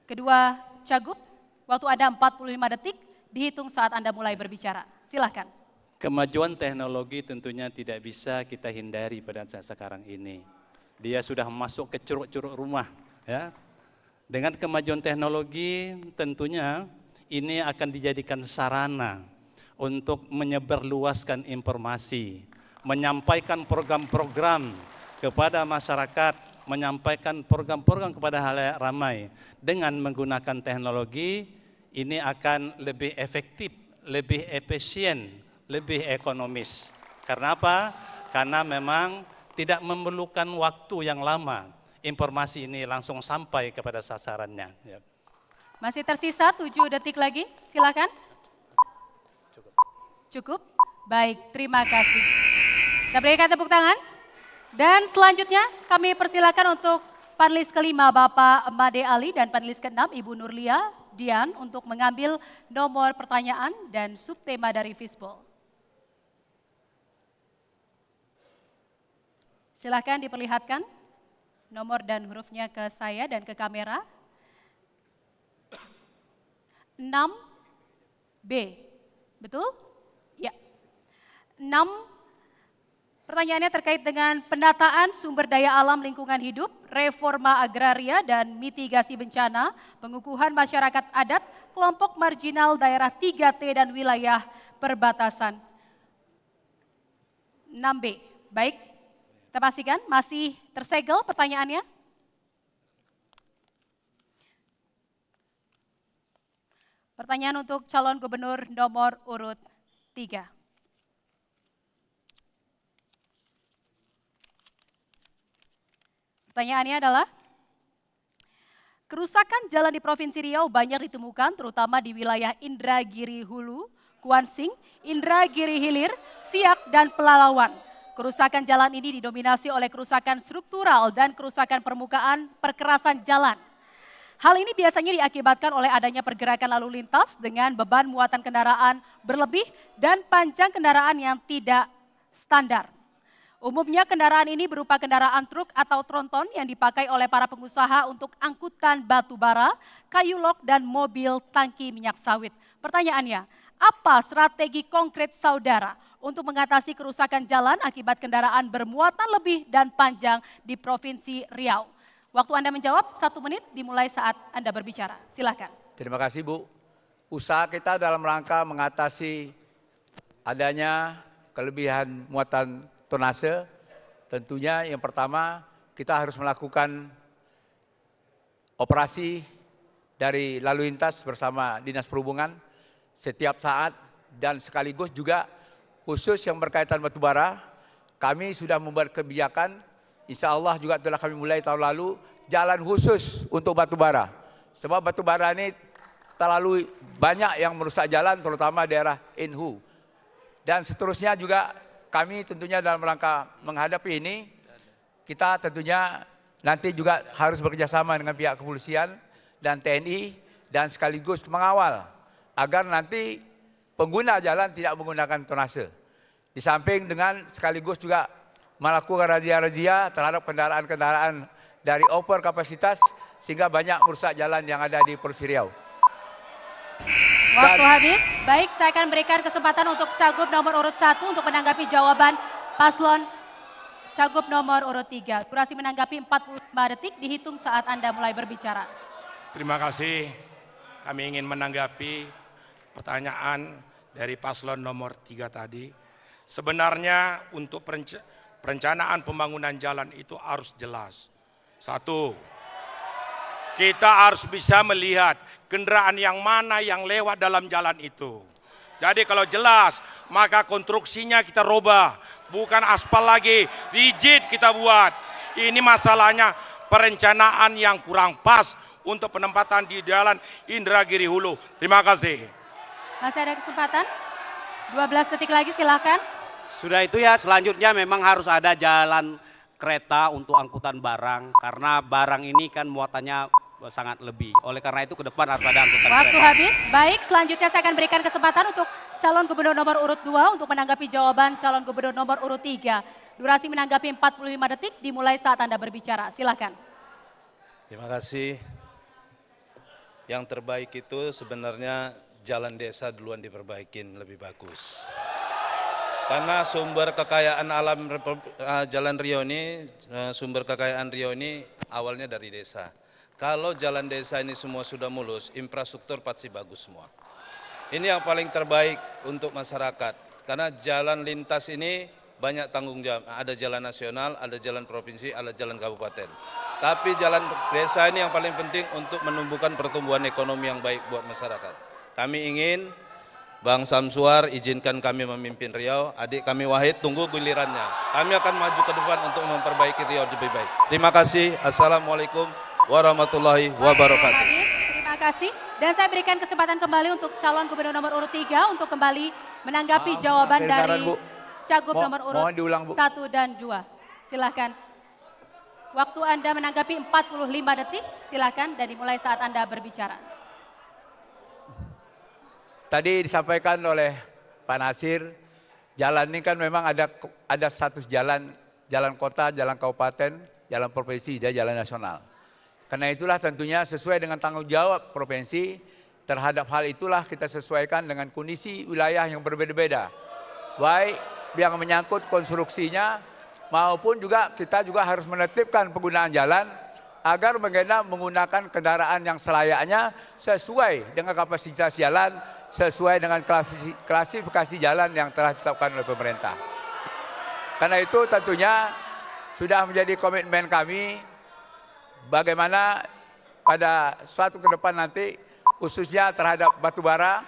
S1: kedua cagup. Waktu ada 45 detik, dihitung saat Anda mulai berbicara. Silahkan.
S8: Kemajuan teknologi tentunya tidak bisa kita hindari pada saat sekarang ini. Dia sudah masuk ke curug-curug rumah. Ya. Dengan kemajuan teknologi tentunya ini akan dijadikan sarana untuk menyebarluaskan informasi, menyampaikan program-program kepada masyarakat, menyampaikan program-program kepada halayak ramai. Dengan menggunakan teknologi, ini akan lebih efektif, lebih efisien, lebih ekonomis. Karena apa? Karena memang tidak memerlukan waktu yang lama. Informasi ini langsung sampai kepada sasarannya. Ya.
S1: Masih tersisa 7 detik lagi, silakan. Cukup? Baik, terima kasih. Kita berikan tepuk tangan. Dan selanjutnya kami persilakan untuk panelis kelima Bapak Made Ali dan panelis keenam Ibu Nurlia Dian untuk mengambil nomor pertanyaan dan subtema dari Fishbowl. Silakan diperlihatkan nomor dan hurufnya ke saya dan ke kamera. 6B, betul? Ya. 6. Pertanyaannya terkait dengan penataan sumber daya alam lingkungan hidup, reforma agraria dan mitigasi bencana, pengukuhan masyarakat adat, kelompok marginal daerah 3T dan wilayah perbatasan. 6B, baik. Kita pastikan masih tersegel pertanyaannya. Pertanyaan untuk calon gubernur nomor urut 3. Pertanyaannya adalah, kerusakan jalan di Provinsi Riau banyak ditemukan terutama di wilayah Indragiri Hulu, Kuansing, Indragiri Hilir, Siak, dan Pelalawan. Kerusakan jalan ini didominasi oleh kerusakan struktural dan kerusakan permukaan perkerasan jalan. Hal ini biasanya diakibatkan oleh adanya pergerakan lalu lintas dengan beban muatan kendaraan berlebih dan panjang kendaraan yang tidak standar. Umumnya kendaraan ini berupa kendaraan truk atau tronton yang dipakai oleh para pengusaha untuk angkutan batu bara, kayu log, dan mobil tangki minyak sawit. Pertanyaannya, apa strategi konkret saudara untuk mengatasi kerusakan jalan akibat kendaraan bermuatan lebih dan panjang di Provinsi Riau? Waktu Anda menjawab 1 menit dimulai saat Anda berbicara. Silakan.
S9: Terima kasih Bu. Usaha kita dalam rangka mengatasi adanya kelebihan muatan tonase, tentunya yang pertama kita harus melakukan operasi dari lalu lintas bersama Dinas Perhubungan setiap saat dan sekaligus juga khusus yang berkaitan batubara, kami sudah membuat kebijakan, insya Allah juga telah kami mulai tahun lalu, jalan khusus untuk batubara. Sebab batubara ini terlalu banyak yang merusak jalan, terutama daerah Inhu. Dan seterusnya juga kami tentunya dalam rangka menghadapi ini, kita tentunya nanti juga harus bekerjasama dengan pihak kepolisian dan TNI dan sekaligus mengawal agar nanti pengguna jalan tidak menggunakan tonase. Di samping dengan sekaligus juga melakukan razia-razia terhadap kendaraan-kendaraan dari over kapasitas sehingga banyak merusak jalan yang ada di Provinsi Riau.
S1: Waktu habis. Baik, saya akan berikan kesempatan untuk Cagup nomor urut 1 untuk menanggapi jawaban paslon Cagup nomor urut 3. Durasi menanggapi 45 detik dihitung saat Anda mulai berbicara.
S6: Terima kasih. Kami ingin menanggapi pertanyaan dari paslon nomor 3 tadi. Sebenarnya untuk perencanaan pembangunan jalan itu harus jelas. Satu, kita harus bisa melihat kendaraan yang mana yang lewat dalam jalan itu. Jadi kalau jelas, maka konstruksinya kita rubah. Bukan aspal lagi, rigid kita buat. Ini masalahnya perencanaan yang kurang pas untuk penempatan di jalan Indragiri Hulu. Terima kasih.
S1: Masih ada kesempatan? 12 detik lagi silahkan.
S13: Sudah itu ya, selanjutnya memang harus ada jalan kereta untuk angkutan barang. Karena barang ini kan muatannya sangat lebih. Oleh karena itu ke depan harus ada angkutan kereta.
S1: Waktu habis. Baik, selanjutnya saya akan berikan kesempatan untuk calon gubernur nomor urut 2 untuk menanggapi jawaban calon gubernur nomor urut 3. Durasi menanggapi 45 detik dimulai saat Anda berbicara. Silakan.
S7: Terima kasih. Yang terbaik itu sebenarnya jalan desa duluan diperbaikin lebih bagus. Karena sumber kekayaan alam Jalan Riau ini, sumber kekayaan Riau ini awalnya dari desa. Kalau jalan desa ini semua sudah mulus, infrastruktur pasti bagus semua. Ini yang paling terbaik untuk masyarakat. Karena jalan lintas ini banyak tanggung jawab. Ada jalan nasional, ada jalan provinsi, ada jalan kabupaten. Tapi jalan desa ini yang paling penting untuk menumbuhkan pertumbuhan ekonomi yang baik buat masyarakat. Kami ingin Bang Samsuar izinkan kami memimpin Riau, adik kami Wahid tunggu gilirannya. Kami akan maju ke depan untuk memperbaiki Riau lebih baik. Terima kasih. Assalamualaikum warahmatullahi wabarakatuh.
S1: Terima kasih. Dan saya berikan kesempatan kembali untuk calon gubernur nomor urut 3 untuk kembali menanggapi jawaban dari Cagup nomor urut 1 dan 2. Silakan. Waktu Anda menanggapi 45 detik, silakan dan dimulai saat Anda berbicara.
S9: Tadi disampaikan oleh Pak Nasir, jalan ini kan memang ada status jalan kota, jalan kabupaten, jalan provinsi, dan jalan nasional. Karena itulah tentunya sesuai dengan tanggung jawab provinsi, terhadap hal itulah kita sesuaikan dengan kondisi wilayah yang berbeda-beda. Baik yang menyangkut konstruksinya, maupun juga kita juga harus menetapkan penggunaan jalan, agar menggunakan kendaraan yang selayaknya sesuai dengan kapasitas jalan, sesuai dengan klasifikasi jalan yang telah ditetapkan oleh pemerintah. Karena itu tentunya sudah menjadi komitmen kami bagaimana pada suatu ke depan nanti khususnya terhadap batubara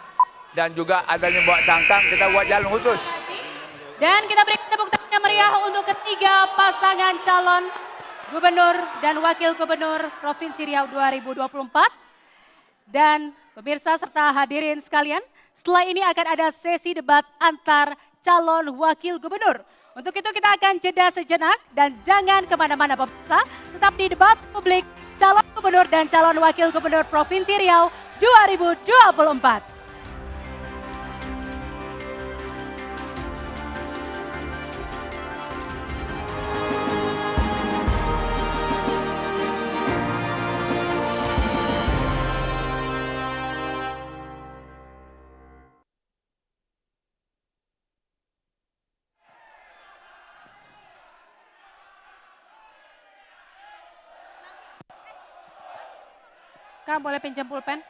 S9: dan juga adanya bawa cangkang kita buat jalan khusus.
S1: Dan kita berikan tepuk tangan yang meriah untuk ketiga pasangan calon Gubernur dan Wakil Gubernur Provinsi Riau 2024. Dan pemirsa serta hadirin sekalian, setelah ini akan ada sesi debat antar calon Wakil Gubernur. Untuk itu kita akan jeda sejenak dan jangan kemana-mana pemirsa, tetap di debat publik calon Gubernur dan calon Wakil Gubernur Provinsi Riau 2024. Kak, boleh pinjam pulpen?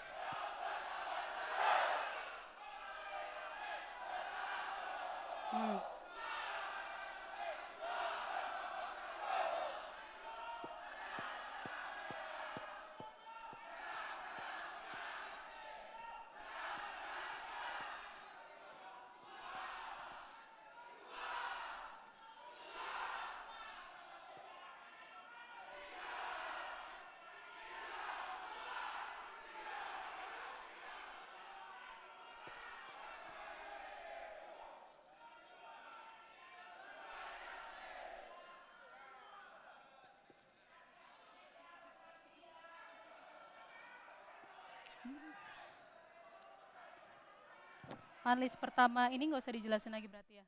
S1: Panelis pertama ini nggak usah dijelasin lagi berarti ya.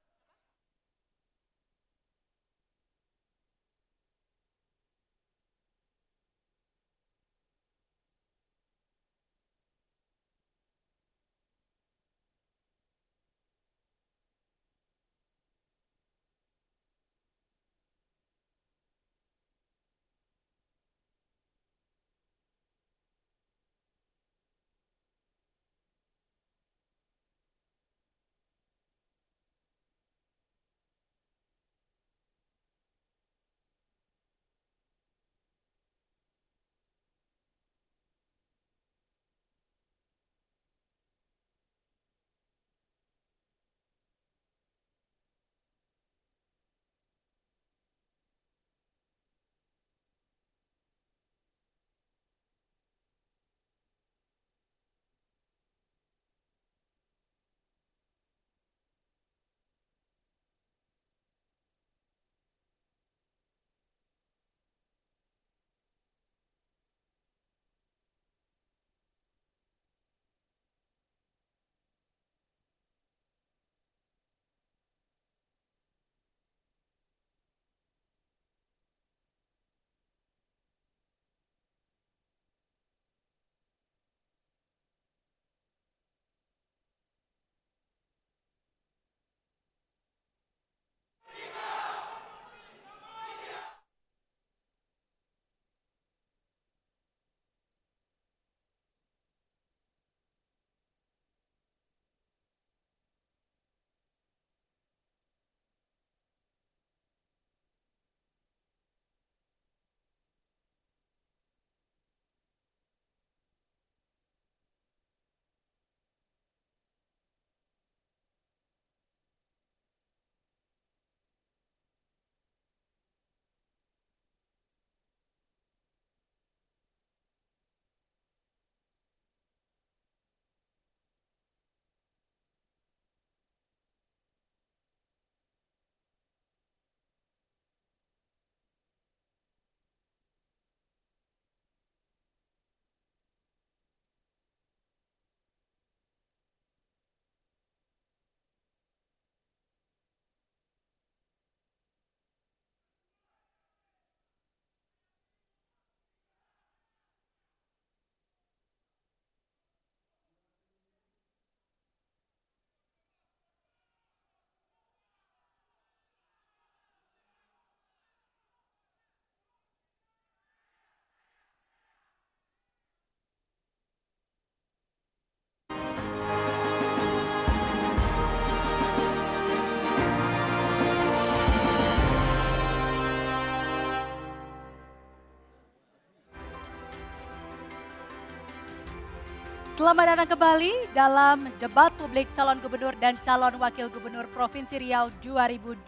S1: Selamat datang kembali dalam debat publik calon gubernur dan calon wakil gubernur Provinsi Riau 2024.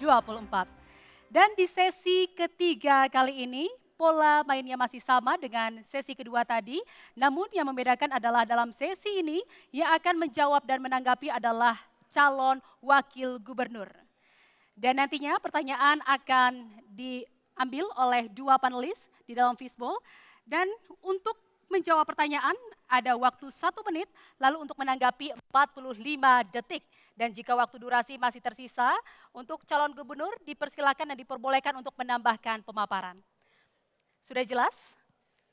S1: Dan di sesi ketiga kali ini, pola mainnya masih sama dengan sesi kedua tadi, namun yang membedakan adalah dalam sesi ini yang akan menjawab dan menanggapi adalah calon wakil gubernur. Dan nantinya pertanyaan akan diambil oleh dua panelis di dalam fishbowl, dan untuk menjawab pertanyaan ada waktu 1 menit, lalu untuk menanggapi 45 detik. Dan jika waktu durasi masih tersisa, untuk calon gubernur dipersilakan dan diperbolehkan untuk menambahkan pemaparan. Sudah jelas?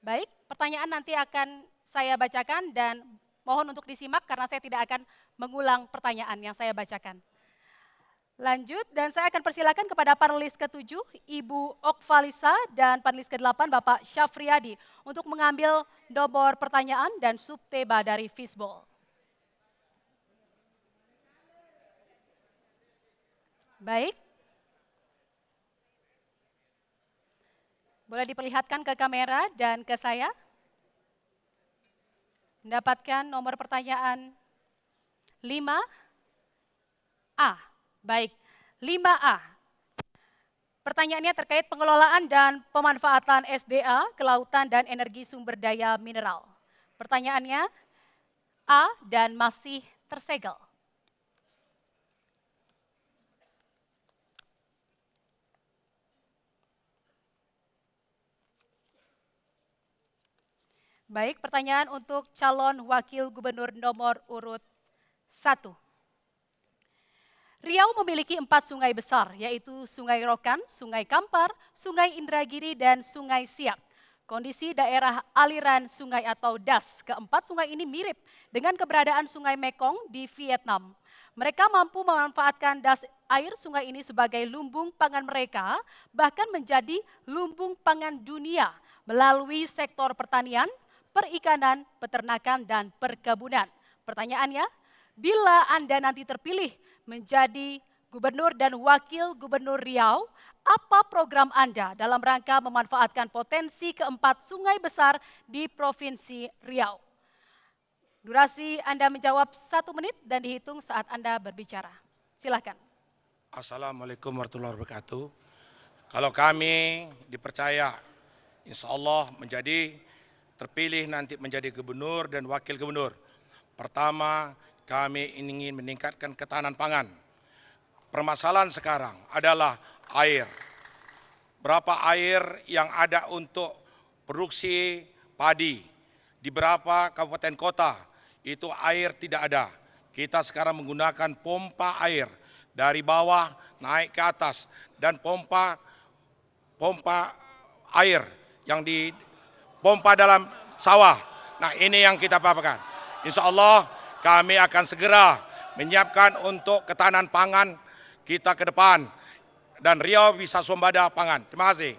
S1: Baik, pertanyaan nanti akan saya bacakan dan mohon untuk disimak karena saya tidak akan mengulang pertanyaan yang saya bacakan. Lanjut, dan saya akan persilakan kepada panelis ke-7, Ibu Okvalisa, dan panelis ke-8, Bapak Syafriadi, untuk mengambil nomor pertanyaan dan subtema dari fishbowl. Baik. Boleh diperlihatkan ke kamera dan ke saya. Mendapatkan nomor pertanyaan 5A. Baik, 5A. Pertanyaannya terkait pengelolaan dan pemanfaatan SDA, kelautan dan energi sumber daya mineral. Pertanyaannya A dan masih tersegel. Baik, pertanyaan untuk calon wakil gubernur nomor urut 1. Riau memiliki 4 sungai besar, yaitu Sungai Rokan, Sungai Kampar, Sungai Indragiri, dan Sungai Siak. Kondisi daerah aliran sungai atau das keempat sungai ini mirip dengan keberadaan Sungai Mekong di Vietnam. Mereka mampu memanfaatkan das air sungai ini sebagai lumbung pangan mereka, bahkan menjadi lumbung pangan dunia melalui sektor pertanian, perikanan, peternakan, dan perkebunan. Pertanyaannya, bila Anda nanti terpilih menjadi Gubernur dan Wakil Gubernur Riau, apa program Anda dalam rangka memanfaatkan potensi keempat sungai besar di Provinsi Riau? Durasi Anda menjawab 1 menit dan dihitung saat Anda berbicara. Silakan.
S6: Assalamualaikum warahmatullahi wabarakatuh. Kalau kami dipercaya, insya Allah terpilih nanti menjadi gubernur dan wakil gubernur. Pertama, kami ingin meningkatkan ketahanan pangan. Permasalahan sekarang adalah air. Berapa air yang ada untuk produksi padi di beberapa kabupaten kota itu air tidak ada. Kita sekarang menggunakan pompa air dari bawah naik ke atas dan pompa air yang dipompa dalam sawah. Nah, ini yang kita paparkan. Insya Allah kami akan segera menyiapkan untuk ketahanan pangan kita ke depan dan Riau bisa swasembada pangan. Terima kasih.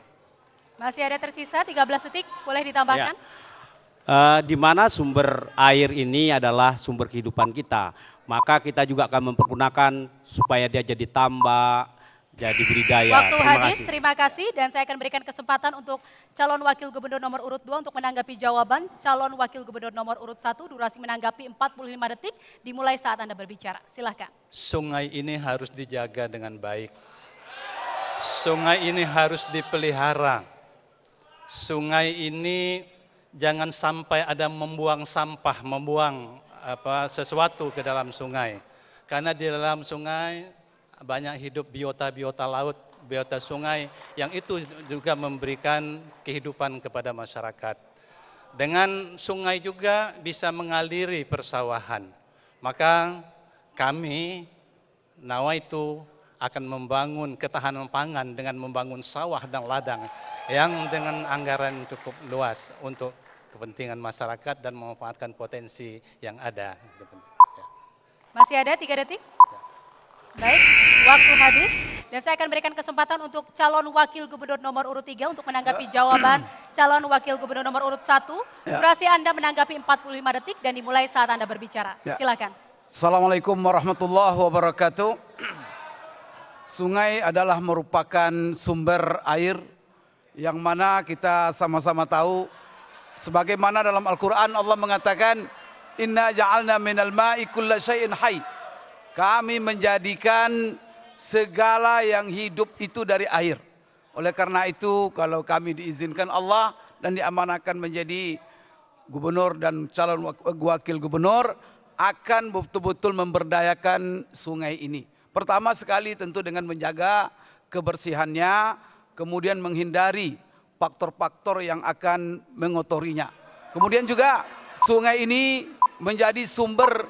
S1: Masih ada tersisa 13 detik, boleh ditambahkan?
S13: Ya. Di mana sumber air ini adalah sumber kehidupan kita, maka kita juga akan mempergunakan supaya dia jadi tambak, jadi budidaya.
S1: Waktu habis, terima kasih dan saya akan berikan kesempatan untuk calon wakil gubernur nomor urut 2 untuk menanggapi jawaban calon wakil gubernur nomor urut 1, durasi menanggapi 45 detik, dimulai saat Anda berbicara. Silahkan.
S8: Sungai ini harus dijaga dengan baik. Sungai ini harus dipelihara. Sungai ini jangan sampai ada membuang sampah, membuang sesuatu ke dalam sungai. Karena di dalam sungai banyak hidup biota-biota laut, biota sungai yang itu juga memberikan kehidupan kepada masyarakat. Dengan sungai juga bisa mengaliri persawahan. Maka kami nawaitu akan membangun ketahanan pangan dengan membangun sawah dan ladang yang dengan anggaran cukup luas untuk kepentingan masyarakat dan memanfaatkan potensi yang ada.
S1: Masih ada 3 detik? Baik, waktu habis dan saya akan berikan kesempatan untuk calon wakil gubernur nomor urut 3 untuk menanggapi jawaban calon wakil gubernur nomor urut 1. Durasi Anda menanggapi 45 detik dan dimulai saat Anda berbicara. Silakan.
S12: Assalamualaikum warahmatullahi wabarakatuh. Sungai adalah merupakan sumber air yang mana kita sama-sama tahu. Sebagaimana dalam Al-Quran Allah mengatakan, Inna ja'alna minal ma'i kulla syai'in hayy. Kami menjadikan segala yang hidup itu dari air. Oleh karena itu, kalau kami diizinkan Allah dan diamanahkan menjadi gubernur dan calon wakil gubernur, akan betul-betul memberdayakan sungai ini. Pertama sekali tentu dengan menjaga kebersihannya, kemudian menghindari faktor-faktor yang akan mengotorinya. Kemudian juga sungai ini menjadi sumber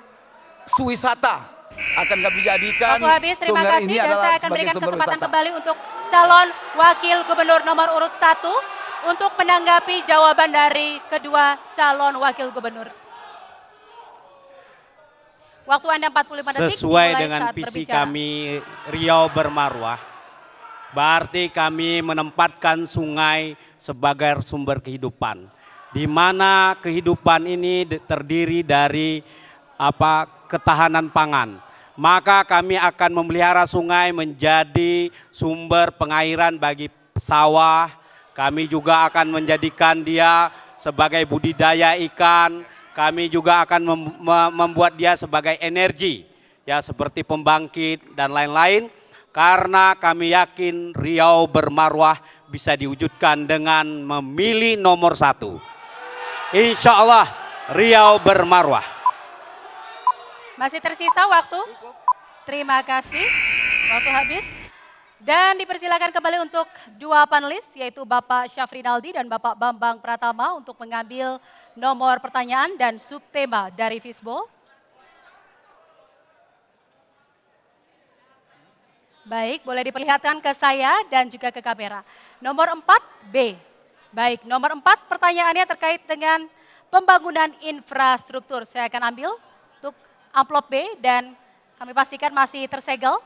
S12: wisata. Akan kami jadikan
S1: waktu habis, terima
S12: sungai
S1: kasih
S12: ini
S1: dan
S12: adalah
S1: saya akan
S12: sebagai
S1: berikan
S12: sumber
S1: kesempatan
S12: wisata.
S1: kembali untuk calon wakil gubernur nomor urut 1 untuk menanggapi jawaban dari kedua calon wakil gubernur. Waktu Anda 45 detik.
S13: Sesuai dengan visi kami Riau bermarwah, berarti kami menempatkan sungai sebagai sumber kehidupan. Di mana kehidupan ini terdiri dari ketahanan pangan. Maka kami akan memelihara sungai menjadi sumber pengairan bagi sawah. Kami juga akan menjadikan dia sebagai budidaya ikan. Kami juga akan membuat dia sebagai energi, ya seperti pembangkit dan lain-lain. Karena kami yakin Riau bermarwah bisa diwujudkan dengan memilih nomor 1. Insya Allah Riau bermarwah.
S1: Masih tersisa waktu. Terima kasih. Waktu habis. Dan dipersilakan kembali untuk dua panelis, yaitu Bapak Syafrinaldi dan Bapak Bambang Pratama untuk mengambil nomor pertanyaan dan subtema dari Fishbowl. Baik, boleh diperlihatkan ke saya dan juga ke kamera. Nomor 4B. Baik, nomor 4 pertanyaannya terkait dengan pembangunan infrastruktur. Saya akan ambil untuk amplop B dan kami pastikan masih tersegel.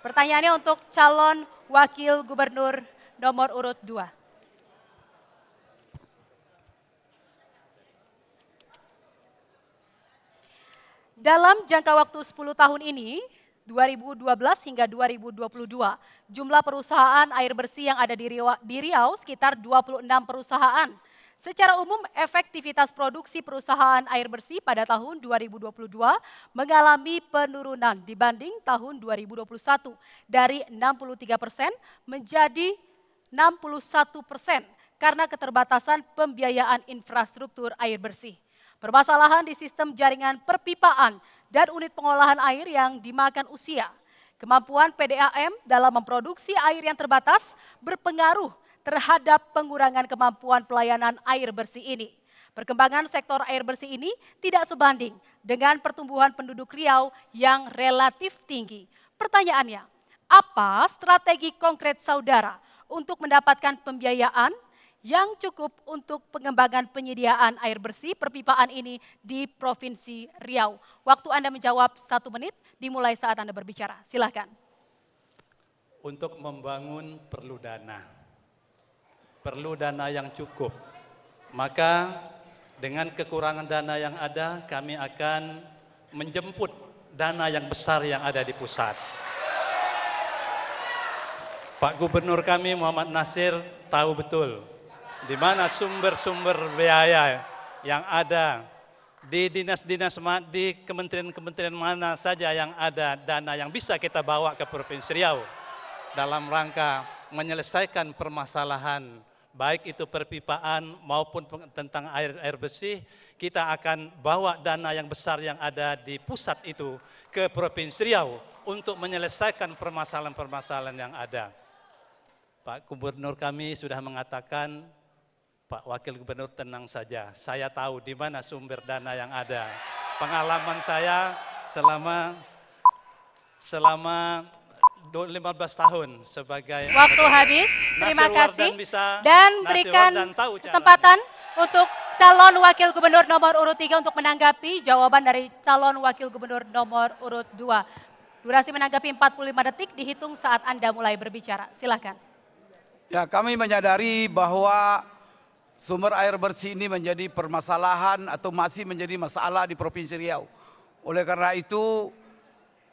S1: Pertanyaannya untuk calon wakil gubernur nomor urut 2. Dalam jangka waktu 10 tahun ini, 2012 hingga 2022, jumlah perusahaan air bersih yang ada di Riau sekitar 26 perusahaan. Secara umum, efektivitas produksi perusahaan air bersih pada tahun 2022 mengalami penurunan dibanding tahun 2021 dari 63% menjadi 61% karena keterbatasan pembiayaan infrastruktur air bersih. Permasalahan di sistem jaringan perpipaan dan unit pengolahan air yang dimakan usia. Kemampuan PDAM dalam memproduksi air yang terbatas berpengaruh terhadap pengurangan kemampuan pelayanan air bersih ini. Perkembangan sektor air bersih ini tidak sebanding dengan pertumbuhan penduduk Riau yang relatif tinggi. Pertanyaannya, apa strategi konkret saudara untuk mendapatkan pembiayaan yang cukup untuk pengembangan penyediaan air bersih perpipaan ini di Provinsi Riau? Waktu Anda menjawab 1 menit, dimulai saat Anda berbicara. Silakan.
S8: Untuk membangun perlu dana. Perlu dana yang cukup. Maka dengan kekurangan dana yang ada, kami akan menjemput dana yang besar yang ada di pusat. Pak Gubernur kami Muhammad Nasir tahu betul di mana sumber-sumber biaya yang ada di dinas-dinas, di kementerian-kementerian mana saja yang ada dana yang bisa kita bawa ke Provinsi Riau dalam rangka menyelesaikan permasalahan baik itu perpipaan maupun tentang air bersih. Kita akan bawa dana yang besar yang ada di pusat itu ke Provinsi Riau untuk menyelesaikan permasalahan-permasalahan yang ada. Pak Gubernur kami sudah mengatakan, Pak Wakil Gubernur tenang saja, saya tahu di mana sumber dana yang ada. Pengalaman saya selama 15 tahun sebagai
S1: waktu habis, terima kasih dan berikan kesempatan untuk calon Wakil Gubernur nomor urut 3 untuk menanggapi jawaban dari calon Wakil Gubernur nomor urut 2. Durasi menanggapi 45 detik dihitung saat Anda mulai berbicara. Silakan.
S12: Ya, kami menyadari bahwa sumber air bersih ini menjadi permasalahan atau masih menjadi masalah di Provinsi Riau. Oleh karena itu,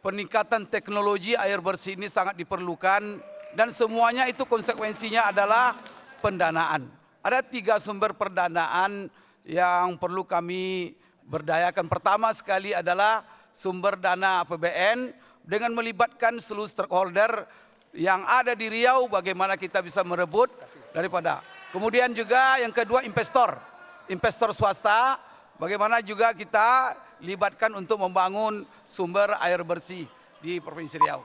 S12: peningkatan teknologi air bersih ini sangat diperlukan dan semuanya itu konsekuensinya adalah pendanaan. Ada 3 sumber pendanaan yang perlu kami berdayakan. Pertama sekali adalah sumber dana APBN dengan melibatkan seluruh stakeholder yang ada di Riau, bagaimana kita bisa merebut daripada. Kemudian juga yang kedua investor swasta, bagaimana juga kita libatkan untuk membangun sumber air bersih di Provinsi Riau.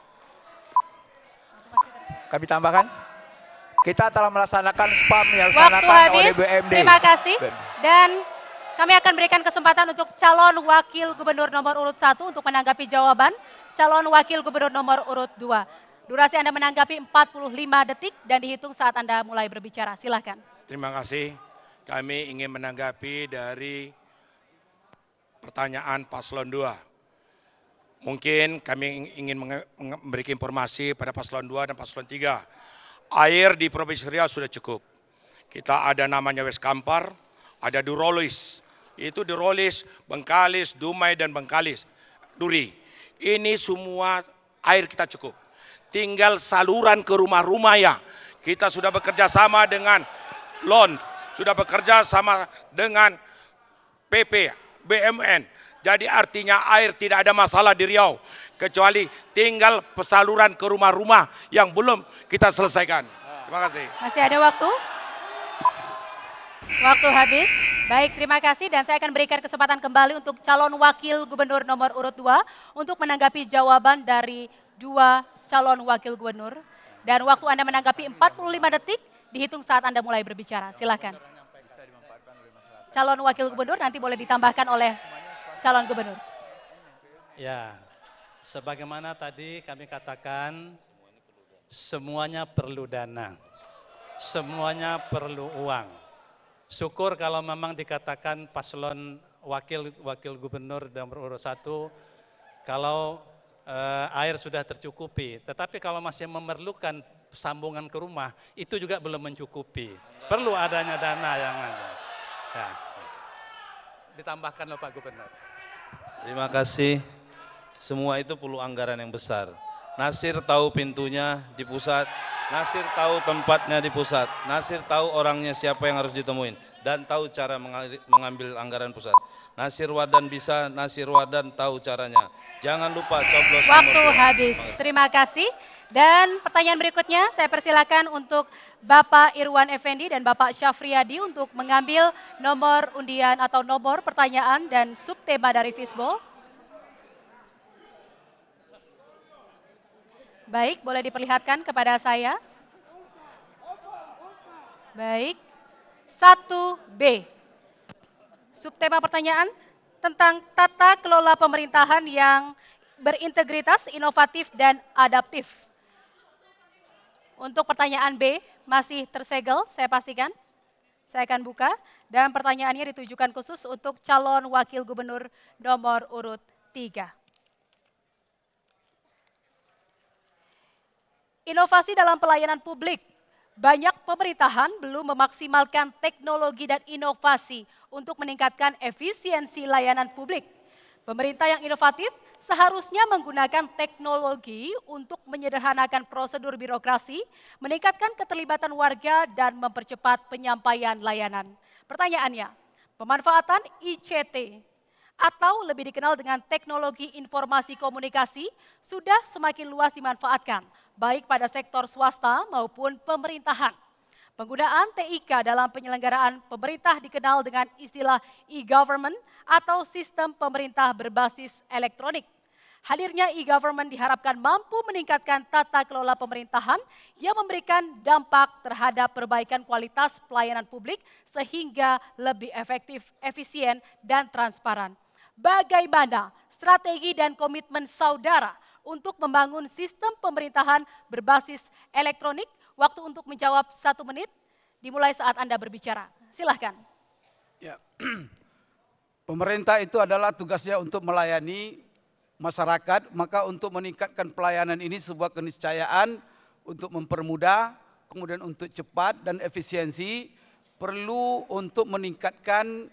S9: Kami tambahkan, kita telah melaksanakan SPAM yang dilaksanakan oleh BUMD.
S1: Terima kasih. Dan kami akan berikan kesempatan untuk calon Wakil Gubernur nomor urut 1 untuk menanggapi jawaban calon Wakil Gubernur nomor urut 2. Durasi Anda menanggapi 45 detik dan dihitung saat Anda mulai berbicara. Silakan.
S6: Terima kasih. Kami ingin menanggapi dari pertanyaan Paslon 2. Mungkin kami ingin memberikan informasi pada Paslon 2 dan Paslon 3. Air di Provinsi Riau sudah cukup. Kita ada namanya West Kampar, ada Durolis. Itu Durolis, Bengkalis, Dumai, dan Bengkalis, Duri. Ini semua air kita cukup. Tinggal saluran ke rumah-rumah ya. Kita sudah bekerja sama dengan LON, sudah bekerja sama dengan PP, BMN. Jadi artinya air tidak ada masalah di Riau. Kecuali tinggal pesaluran ke rumah-rumah yang belum kita selesaikan. Terima kasih.
S1: Masih ada waktu? Waktu habis. Baik, terima kasih dan saya akan berikan kesempatan kembali untuk calon Wakil Gubernur nomor urut 2 untuk menanggapi jawaban dari 2 calon Wakil Gubernur. Dan waktu Anda menanggapi 45 detik dihitung saat Anda mulai berbicara. Silakan. Calon Wakil Gubernur nanti boleh ditambahkan oleh calon Gubernur.
S8: Ya, sebagaimana tadi kami katakan, semuanya perlu dana, semuanya perlu uang. Syukur kalau memang dikatakan paslon wakil gubernur nomor urut 1, kalau air sudah tercukupi. Tetapi kalau masih memerlukan sambungan ke rumah, itu juga belum mencukupi. Perlu adanya dana yang ada. Ya. Ditambahkan loh Pak Gubernur.
S7: Terima kasih. Semua itu perlu anggaran yang besar. Nasir tahu pintunya di pusat, Nasir tahu tempatnya di pusat, Nasir tahu orangnya siapa yang harus ditemuin, dan tahu cara mengambil anggaran pusat. Nasir Wadan bisa, Nasir Wadan tahu caranya. Jangan lupa coblos.
S1: Waktu habis. Terima kasih. Dan pertanyaan berikutnya saya persilakan untuk Bapak Irwan Effendi dan Bapak Syafriyadi untuk mengambil nomor undian atau nomor pertanyaan dan subtema dari Fishbowl. Baik, boleh diperlihatkan kepada saya. Baik, 1B. Subtema pertanyaan tentang tata kelola pemerintahan yang berintegritas, inovatif, dan adaptif. Untuk pertanyaan B, masih tersegel, saya pastikan. Saya akan buka, dan pertanyaannya ditujukan khusus untuk calon wakil gubernur nomor urut 3. Inovasi dalam pelayanan publik. Banyak pemerintahan belum memaksimalkan teknologi dan inovasi untuk meningkatkan efisiensi layanan publik. Pemerintah yang inovatif seharusnya menggunakan teknologi untuk menyederhanakan prosedur birokrasi, meningkatkan keterlibatan warga, dan mempercepat penyampaian layanan. Pertanyaannya, pemanfaatan ICT atau lebih dikenal dengan teknologi informasi komunikasi sudah semakin luas dimanfaatkan, baik pada sektor swasta maupun pemerintahan. Penggunaan TIK dalam penyelenggaraan pemerintah dikenal dengan istilah e-government atau sistem pemerintah berbasis elektronik. Hadirnya e-government diharapkan mampu meningkatkan tata kelola pemerintahan yang memberikan dampak terhadap perbaikan kualitas pelayanan publik sehingga lebih efektif, efisien, dan transparan. Bagaimana strategi dan komitmen saudara untuk membangun sistem pemerintahan berbasis elektronik? Waktu untuk menjawab 1 menit, dimulai saat Anda berbicara. Silahkan.
S12: Ya. Pemerintah itu adalah tugasnya untuk melayani masyarakat, maka untuk meningkatkan pelayanan ini sebuah keniscayaan untuk mempermudah, kemudian untuk cepat dan efisiensi, perlu untuk meningkatkan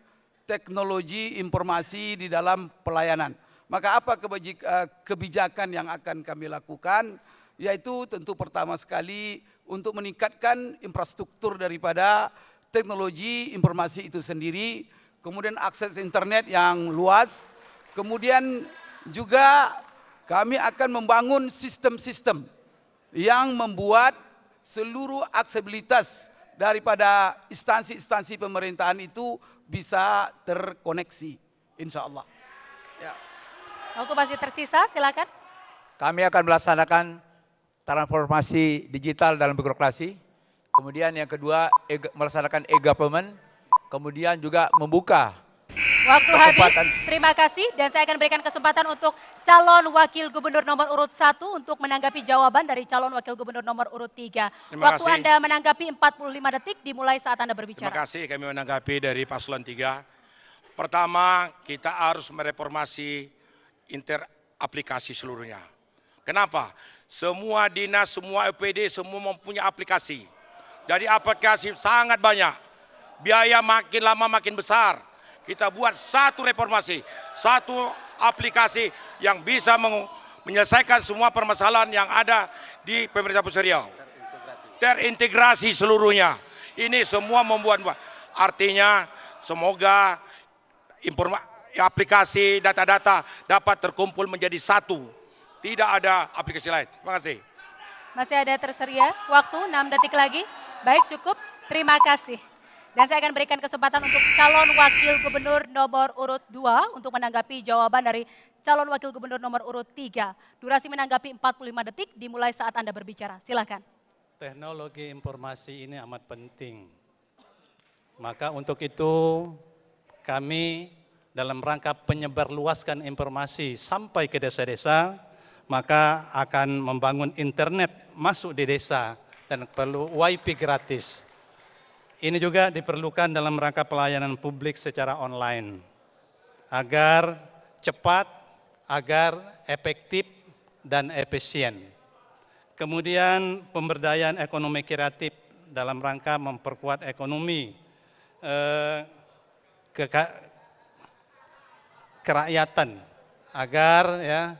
S12: teknologi informasi di dalam pelayanan. Maka apa kebijakan yang akan kami lakukan? Yaitu tentu pertama sekali untuk meningkatkan infrastruktur daripada teknologi informasi itu sendiri, kemudian akses internet yang luas, kemudian juga kami akan membangun sistem-sistem yang membuat seluruh aksesibilitas daripada instansi-instansi pemerintahan itu bisa terkoneksi, insya Allah. Ya.
S1: Waktu masih tersisa, silakan.
S9: Kami akan melaksanakan transformasi digital dalam birokrasi, kemudian yang kedua melaksanakan e-government, kemudian juga membuka
S1: waktu habis. Terima kasih, dan saya akan berikan kesempatan untuk calon wakil gubernur nomor urut 1 untuk menanggapi jawaban dari calon wakil gubernur nomor urut 3. Waktu Anda menanggapi 45 detik dimulai saat Anda berbicara.
S6: Terima kasih kami menanggapi dari paslon 3. Pertama, kita harus mereformasi interaplikasi seluruhnya. Kenapa? Semua dinas, semua EPD, semua mempunyai aplikasi. Jadi aplikasi sangat banyak. Biaya makin lama makin besar. Kita buat satu reformasi, satu aplikasi yang bisa menyelesaikan semua permasalahan yang ada di pemerintah Pusat Riau. Terintegrasi seluruhnya. Ini semua membuat. Artinya semoga aplikasi data-data dapat terkumpul menjadi satu. Tidak ada aplikasi lain. Terima kasih.
S1: Masih ada tersedia waktu 6 detik lagi. Baik, cukup. Terima kasih. Dan saya akan berikan kesempatan untuk calon wakil gubernur nomor urut 2 untuk menanggapi jawaban dari calon wakil gubernur nomor urut 3. Durasi menanggapi 45 detik dimulai saat Anda berbicara. Silakan.
S8: Teknologi informasi ini amat penting. Maka untuk itu kami dalam rangka penyebarluaskan informasi sampai ke desa-desa, maka akan membangun internet masuk di desa dan perlu WiFi gratis. Ini juga diperlukan dalam rangka pelayanan publik secara online agar cepat, agar efektif dan efisien. Kemudian pemberdayaan ekonomi kreatif dalam rangka memperkuat ekonomi kerakyatan agar ya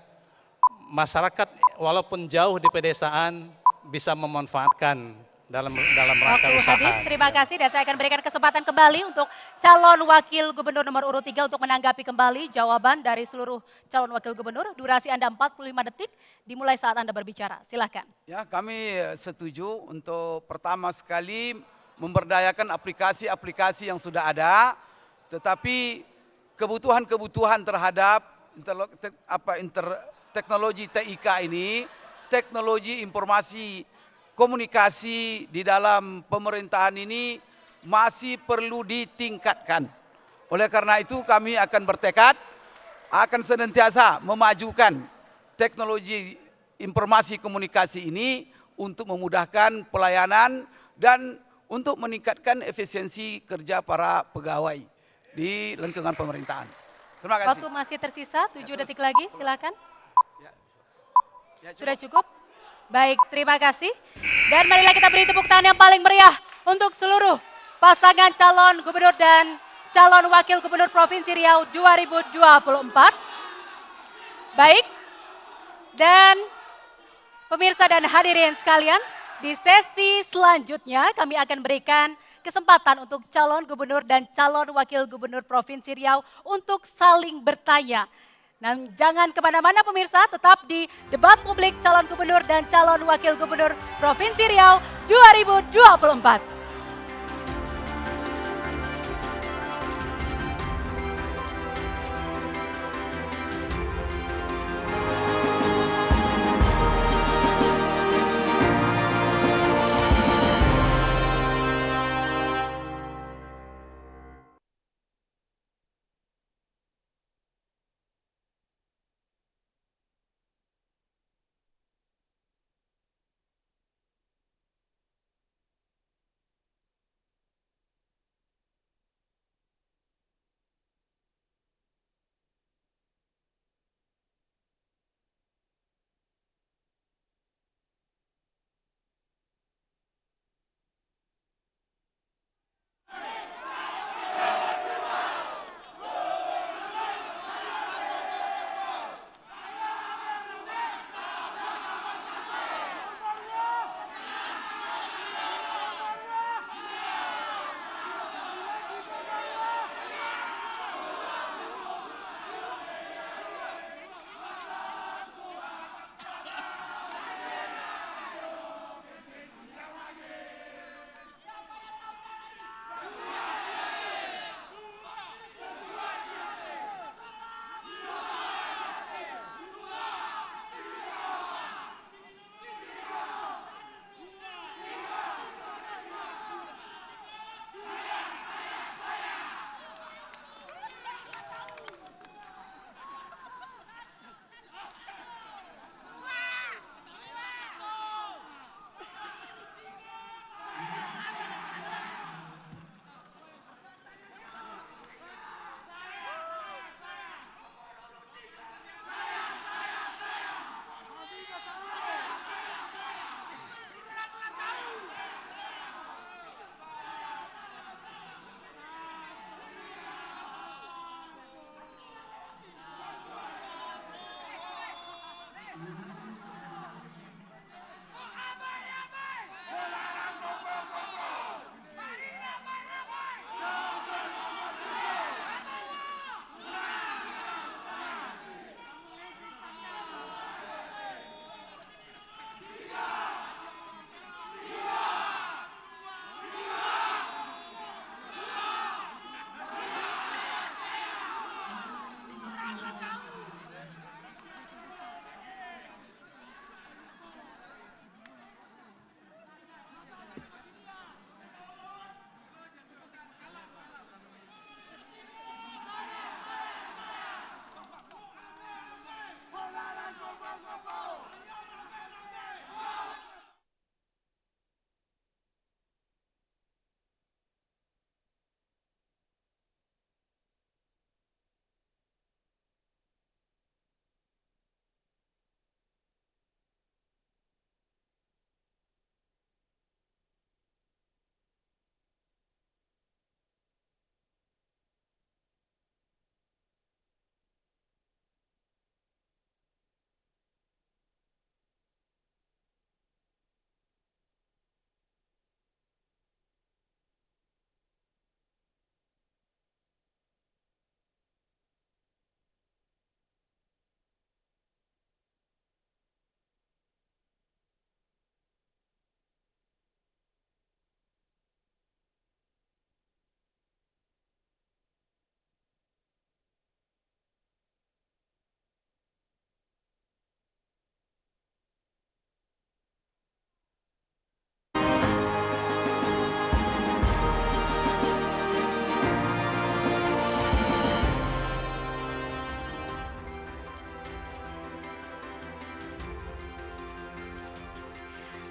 S8: masyarakat walaupun jauh di pedesaan bisa memanfaatkan dalam rangka
S1: Waktu
S8: usaha.
S1: habis, terima kasih dan saya akan berikan kesempatan kembali untuk calon wakil gubernur nomor urut 3 untuk menanggapi kembali jawaban dari seluruh calon wakil gubernur. Durasi Anda 45 detik dimulai saat Anda berbicara. Silakan.
S12: Ya, kami setuju untuk pertama sekali memberdayakan aplikasi-aplikasi yang sudah ada, tetapi kebutuhan-kebutuhan terhadap teknologi TIK ini, teknologi informasi komunikasi di dalam pemerintahan ini masih perlu ditingkatkan. Oleh karena itu kami akan bertekad, akan senantiasa memajukan teknologi informasi komunikasi ini untuk memudahkan pelayanan dan untuk meningkatkan efisiensi kerja para pegawai di lingkungan pemerintahan. Terima kasih.
S1: Waktu masih tersisa 7 detik lagi, silakan. Sudah cukup? Baik, terima kasih. Dan marilah kita beri tepuk tangan yang paling meriah untuk seluruh pasangan calon gubernur dan calon wakil gubernur Provinsi Riau 2024. Baik, dan pemirsa dan hadirin sekalian, di sesi selanjutnya kami akan berikan kesempatan untuk calon gubernur dan calon wakil gubernur Provinsi Riau untuk saling bertanya. Dan jangan kemana-mana pemirsa, tetap di debat publik calon gubernur dan calon wakil gubernur Provinsi Riau 2024.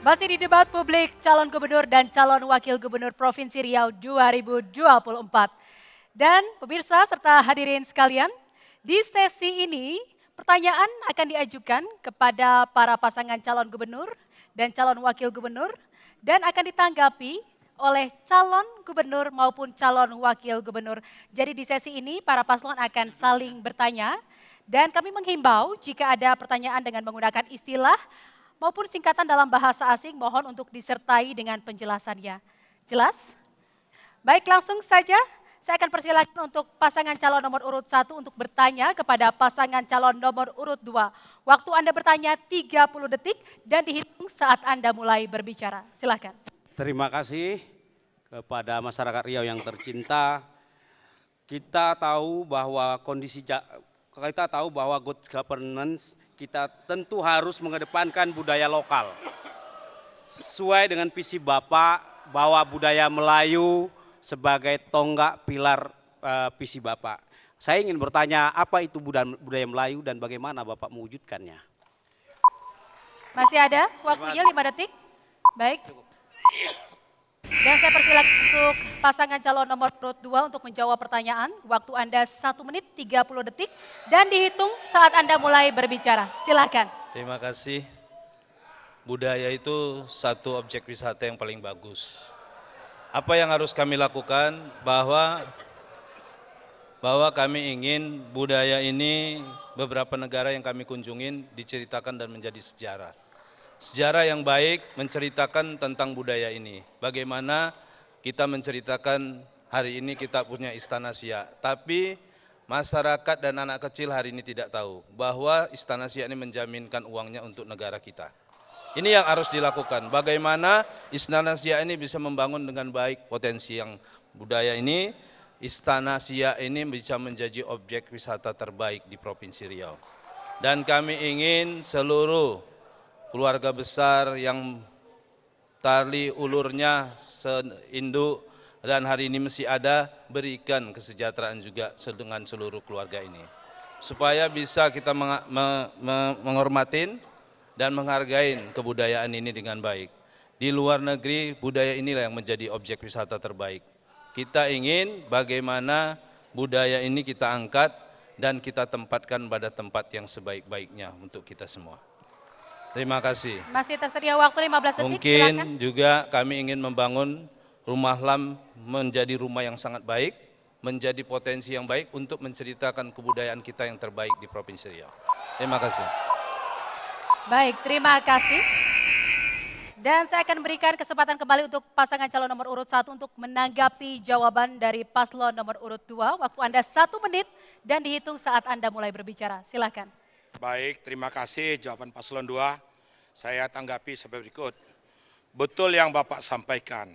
S1: Masih di debat publik calon gubernur dan calon wakil gubernur Provinsi Riau 2024. Dan pemirsa serta hadirin sekalian, di sesi ini pertanyaan akan diajukan kepada para pasangan calon gubernur dan calon wakil gubernur dan akan ditanggapi oleh calon gubernur maupun calon wakil gubernur. Jadi di sesi ini para paslon akan saling bertanya dan kami menghimbau jika ada pertanyaan dengan menggunakan istilah maupun singkatan dalam bahasa asing mohon untuk disertai dengan penjelasannya. Jelas? Baik, langsung saja saya akan persilakan untuk pasangan calon nomor urut 1 untuk bertanya kepada pasangan calon nomor urut 2. Waktu Anda bertanya 30 detik dan dihitung saat Anda mulai berbicara. Silakan.
S13: Terima kasih kepada masyarakat Riau yang tercinta. Kita tahu bahwa good governance kita tentu harus mengedepankan budaya lokal. Sesuai dengan visi Bapak bahwa budaya Melayu sebagai tonggak pilar visi Bapak. Saya ingin bertanya apa itu budaya Melayu dan bagaimana Bapak mewujudkannya?
S1: Masih ada waktunya 5 detik. Baik. Dan saya persilakan untuk pasangan calon nomor urut 2 untuk menjawab pertanyaan. Waktu Anda 1 menit 30 detik dan dihitung saat Anda mulai berbicara. Silakan.
S7: Terima kasih. Budaya itu satu objek wisata yang paling bagus. Apa yang harus kami lakukan bahwa kami ingin budaya ini beberapa negara yang kami kunjungin diceritakan dan menjadi sejarah. Sejarah yang baik menceritakan tentang budaya ini. Bagaimana kita menceritakan hari ini kita punya Istana Siak. Tapi masyarakat dan anak kecil hari ini tidak tahu bahwa Istana Siak ini menjaminkan uangnya untuk negara kita. Ini yang harus dilakukan. Bagaimana Istana Siak ini bisa membangun dengan baik potensi yang budaya ini. Istana Siak ini bisa menjadi objek wisata terbaik di Provinsi Riau. Dan kami ingin seluruh keluarga besar yang tali ulurnya seinduk dan hari ini masih ada, berikan kesejahteraan juga dengan seluruh keluarga ini. Supaya bisa kita menghormatin dan menghargai kebudayaan ini dengan baik. Di luar negeri budaya inilah yang menjadi objek wisata terbaik. Kita ingin bagaimana budaya ini kita angkat dan kita tempatkan pada tempat yang sebaik-baiknya untuk kita semua. Terima kasih.
S1: Masih tersedia waktu 15 detik.
S7: Mungkin
S1: silakan.
S7: juga kami ingin membangun rumah lam menjadi rumah yang sangat baik, menjadi potensi yang baik untuk menceritakan kebudayaan kita yang terbaik di Provinsi Riau. Terima kasih.
S1: Baik, terima kasih. Dan saya akan berikan kesempatan kembali untuk pasangan calon nomor urut 1 untuk menanggapi jawaban dari paslon nomor urut 2. Waktu Anda 1 menit dan dihitung saat Anda mulai berbicara. Silakan.
S6: Baik, terima kasih jawaban paslon 2. Saya tanggapi sebagai berikut. Betul yang Bapak sampaikan.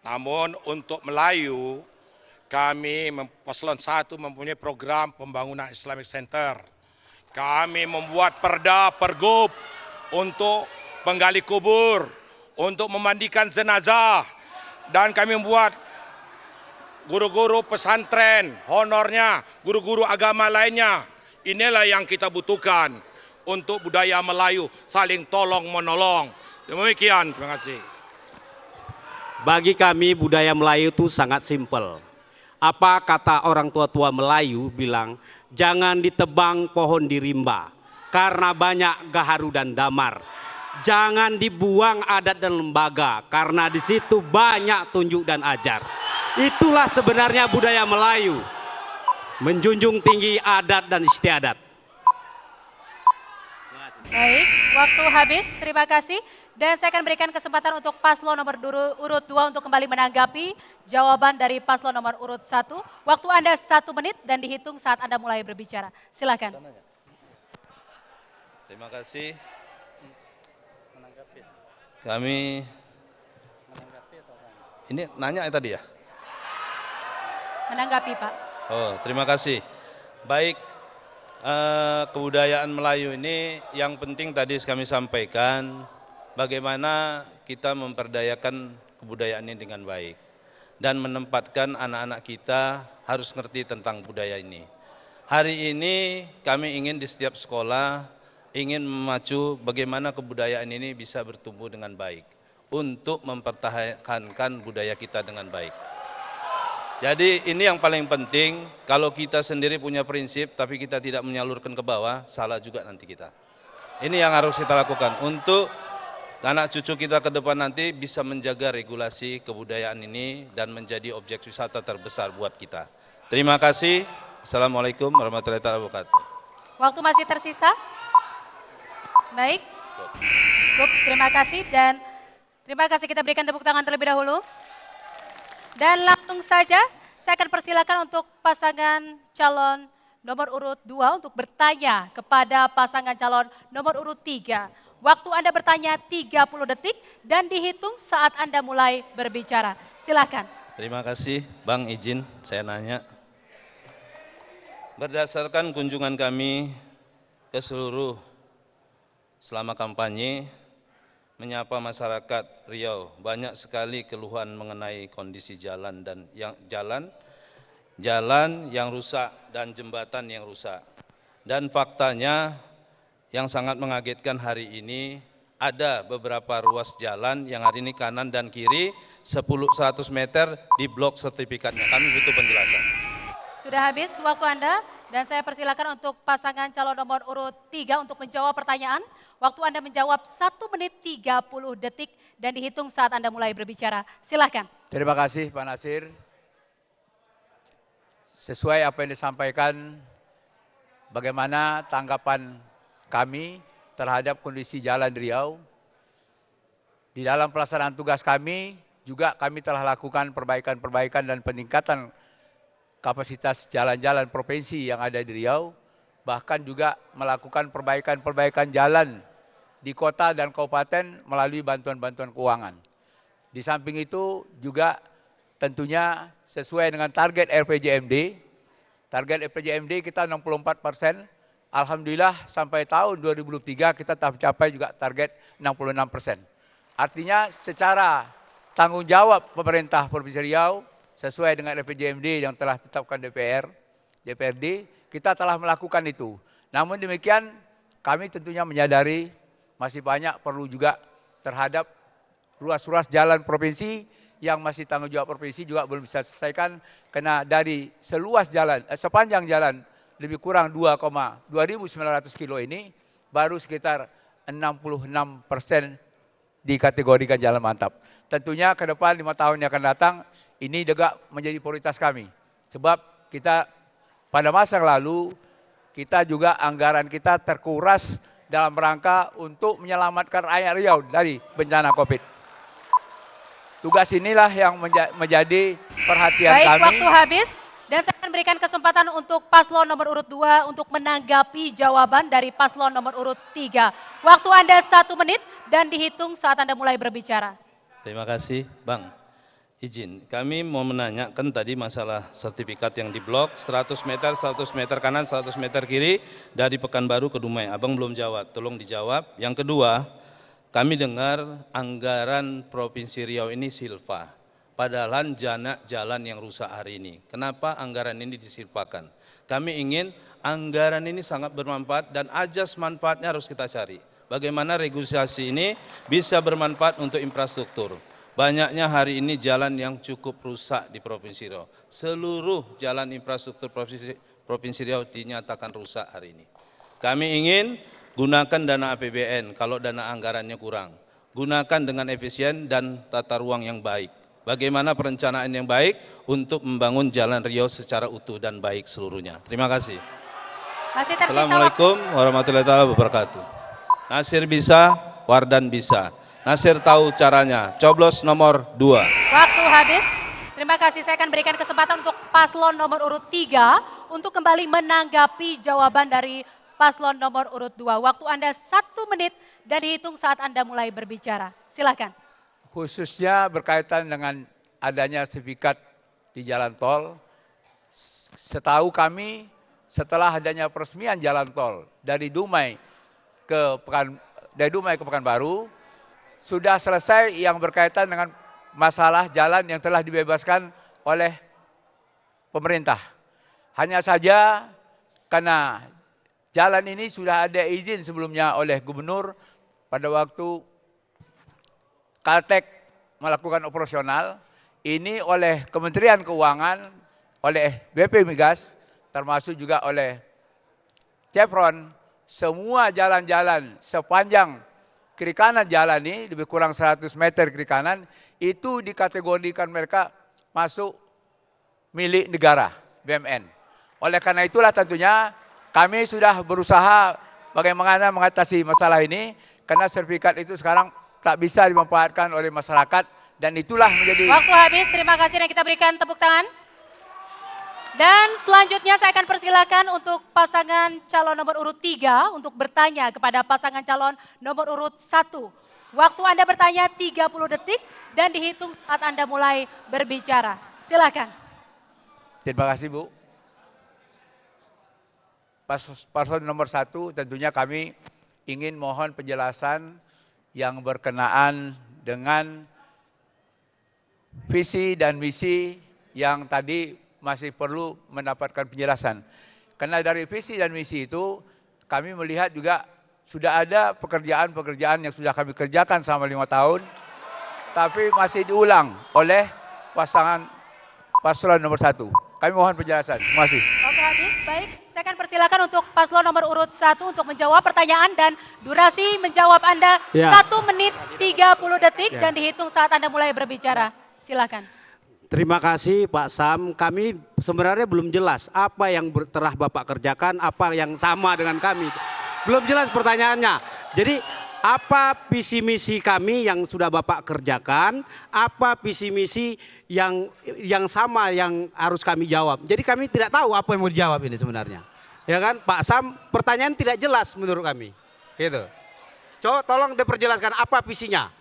S6: Namun untuk Melayu, kami paslon 1 mempunyai program pembangunan Islamic Center. Kami membuat perda pergub untuk menggali kubur, untuk memandikan jenazah, dan kami membuat guru-guru pesantren, honornya, guru-guru agama lainnya. Inilah yang kita butuhkan untuk budaya Melayu, saling tolong-menolong. Demikian, terima kasih.
S13: Bagi kami budaya Melayu itu sangat simpel. Apa kata orang tua-tua Melayu bilang, jangan ditebang pohon di rimba, karena banyak gaharu dan damar. Jangan dibuang adat dan lembaga, karena di situ banyak tunjuk dan ajar. Itulah sebenarnya budaya Melayu. Menjunjung tinggi adat dan istiadat.
S1: Baik, waktu habis. Terima kasih. Dan saya akan berikan kesempatan untuk paslon nomor urut 2 untuk kembali menanggapi jawaban dari paslon nomor urut 1. Waktu Anda 1 menit dan dihitung saat Anda mulai berbicara. Silakan.
S7: Terima kasih. Kami ini nanya tadi ya?
S1: Menanggapi, Pak.
S7: Oh, terima kasih. Baik, kebudayaan Melayu ini yang penting tadi kami sampaikan bagaimana kita memperdayakan kebudayaan ini dengan baik dan menempatkan anak-anak kita harus ngerti tentang budaya ini. Hari ini kami ingin di setiap sekolah ingin memacu bagaimana kebudayaan ini bisa bertumbuh dengan baik. untuk mempertahankan budaya kita dengan baik. Jadi ini yang paling penting, kalau kita sendiri punya prinsip tapi kita tidak menyalurkan ke bawah, salah juga nanti kita. Ini yang harus kita lakukan untuk anak cucu kita ke depan nanti bisa menjaga regulasi kebudayaan ini dan menjadi objek wisata terbesar buat kita. Terima kasih. Assalamualaikum warahmatullahi wabarakatuh.
S1: Waktu masih tersisa? Baik. Cukup, terima kasih dan terima kasih, kita berikan tepuk tangan terlebih dahulu. Dan langsung saja saya akan persilakan untuk pasangan calon nomor urut 2 untuk bertanya kepada pasangan calon nomor urut 3. Waktu Anda bertanya 30 detik dan dihitung saat Anda mulai berbicara. Silakan.
S7: Terima kasih, Bang, izin saya nanya. Berdasarkan kunjungan kami ke seluruh selama kampanye, menyapa masyarakat Riau, banyak sekali keluhan mengenai kondisi jalan dan jalan yang rusak dan jembatan yang rusak. Dan faktanya yang sangat mengagetkan hari ini, ada beberapa ruas jalan yang hari ini kanan dan kiri 100 meter di blok sertifikatnya. Kami butuh penjelasan.
S1: Sudah habis waktu Anda dan saya persilakan untuk pasangan calon nomor urut 3 untuk menjawab pertanyaan. Waktu Anda menjawab 1 menit 30 detik dan dihitung saat Anda mulai berbicara. Silakan.
S9: Terima kasih Pak Nasir. Sesuai apa yang disampaikan, bagaimana tanggapan kami terhadap kondisi jalan Riau. Di dalam pelaksanaan tugas kami, juga kami telah lakukan perbaikan-perbaikan dan peningkatan kapasitas jalan-jalan provinsi yang ada di Riau. Bahkan juga melakukan perbaikan-perbaikan jalan di kota dan kabupaten melalui bantuan-bantuan keuangan. Di samping itu juga tentunya sesuai dengan target RPJMD. Target RPJMD kita 64%. Alhamdulillah sampai tahun 2023 kita telah mencapai juga target 66%. Artinya secara tanggung jawab pemerintah Provinsi Riau sesuai dengan RPJMD yang telah ditetapkan DPRD, kita telah melakukan itu. Namun demikian kami tentunya menyadari masih banyak perlu juga terhadap ruas-ruas jalan provinsi yang masih tanggung jawab provinsi juga belum bisa selesaikan karena dari sepanjang jalan lebih kurang 2.900 kilo ini baru sekitar 66% dikategorikan jalan mantap. Tentunya ke depan 5 tahun yang akan datang ini juga menjadi prioritas kami. Sebab kita pada masa yang lalu kita juga anggaran kita terkuras dalam rangka untuk menyelamatkan rakyat Riau dari bencana Covid. Tugas inilah yang menjadi perhatian kami.
S1: Baik, waktu habis dan saya akan berikan kesempatan untuk paslon nomor urut 2 untuk menanggapi jawaban dari paslon nomor urut 3. Waktu Anda 1 menit dan dihitung saat Anda mulai berbicara.
S7: Terima kasih, Bang. Izin, kami mau menanyakan tadi masalah sertifikat yang di blok 100 meter kanan, 100 meter kiri dari Pekanbaru ke Dumai. Abang belum jawab, tolong dijawab. Yang kedua, kami dengar anggaran Provinsi Riau ini silva. Padahal jalan yang rusak hari ini. Kenapa anggaran ini disilpakan? Kami ingin anggaran ini sangat bermanfaat dan ajas manfaatnya harus kita cari. Bagaimana regulasi ini bisa bermanfaat untuk infrastruktur. Banyaknya hari ini jalan yang cukup rusak di Provinsi Riau. Seluruh jalan infrastruktur Provinsi Riau dinyatakan rusak hari ini. Kami ingin gunakan dana APBN kalau dana anggarannya kurang. Gunakan dengan efisien dan tata ruang yang baik. Bagaimana perencanaan yang baik untuk membangun jalan Riau secara utuh dan baik seluruhnya. Terima kasih. Assalamualaikum warahmatullahi wabarakatuh. Nasir bisa, Wardan bisa. Nasir tahu caranya, coblos nomor 2.
S1: Waktu habis, terima kasih. Saya akan berikan kesempatan untuk paslon nomor urut 3 untuk kembali menanggapi jawaban dari paslon nomor urut 2. Waktu Anda 1 menit dan dihitung saat Anda mulai berbicara. Silakan.
S9: Khususnya berkaitan dengan adanya sertifikat di jalan tol, setahu kami setelah adanya peresmian jalan tol dari Dumai ke Pekanbaru, sudah selesai yang berkaitan dengan masalah jalan yang telah dibebaskan oleh pemerintah. Hanya saja karena jalan ini sudah ada izin sebelumnya oleh gubernur pada waktu Kaltek melakukan operasional, ini oleh Kementerian Keuangan, oleh BP Migas, termasuk juga oleh Chevron, semua jalan-jalan sepanjang kiri kanan jalan ini, lebih kurang 100 meter kiri kanan, itu dikategorikan mereka masuk milik negara, BUMN. Oleh karena itulah tentunya kami sudah berusaha bagaimana mengatasi masalah ini, karena sertifikat itu sekarang tak bisa dimanfaatkan oleh masyarakat, dan itulah menjadi...
S1: Waktu habis, terima kasih dan kita berikan tepuk tangan. Dan selanjutnya saya akan persilakan untuk pasangan calon nomor urut 3 untuk bertanya kepada pasangan calon nomor urut 1. Waktu Anda bertanya 30 detik dan dihitung saat Anda mulai berbicara. Silakan.
S9: Terima kasih Bu. Paslon nomor 1 tentunya kami ingin mohon penjelasan yang berkenaan dengan visi dan misi yang tadi masih perlu mendapatkan penjelasan. Karena dari visi dan misi itu kami melihat juga sudah ada pekerjaan-pekerjaan yang sudah kami kerjakan selama 5 tahun, tapi masih diulang oleh paslon nomor 1. Kami mohon penjelasan. Terima kasih.
S1: Oke, habis. Baik, saya akan persilakan untuk paslon nomor urut 1 untuk menjawab pertanyaan dan durasi menjawab Anda 1 menit 30 detik dan dihitung saat Anda mulai berbicara. Silakan.
S11: Terima kasih Pak Sam, kami sebenarnya belum jelas apa yang telah Bapak kerjakan, apa yang sama dengan kami. Belum jelas pertanyaannya. Jadi apa visi misi kami yang sudah Bapak kerjakan, apa visi misi yang sama yang harus kami jawab. Jadi kami tidak tahu apa yang mau dijawab ini sebenarnya. Ya kan Pak Sam, pertanyaan tidak jelas menurut kami. Gitu. Coba tolong diperjelaskan apa visinya.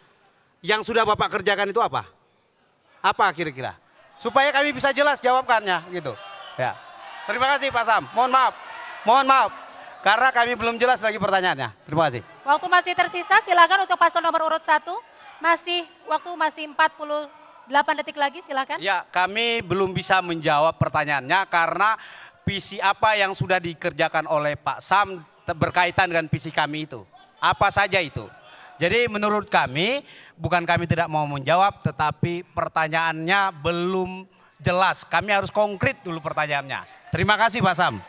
S11: Yang sudah Bapak kerjakan itu apa? Apa kira-kira? Supaya kami bisa jelas jawabkannya gitu. Ya. Terima kasih Pak Sam. Mohon maaf. Karena kami belum jelas lagi pertanyaannya. Terima kasih.
S1: Waktu masih tersisa, silakan untuk paslon nomor urut 1. Waktu masih 48 detik lagi, silakan.
S11: Ya, kami belum bisa menjawab pertanyaannya karena visi apa yang sudah dikerjakan oleh Pak Sam berkaitan dengan visi kami itu. Apa saja itu? Jadi menurut kami, bukan kami tidak mau menjawab, tetapi pertanyaannya belum jelas. Kami harus konkret dulu pertanyaannya. Terima kasih Pak Sam.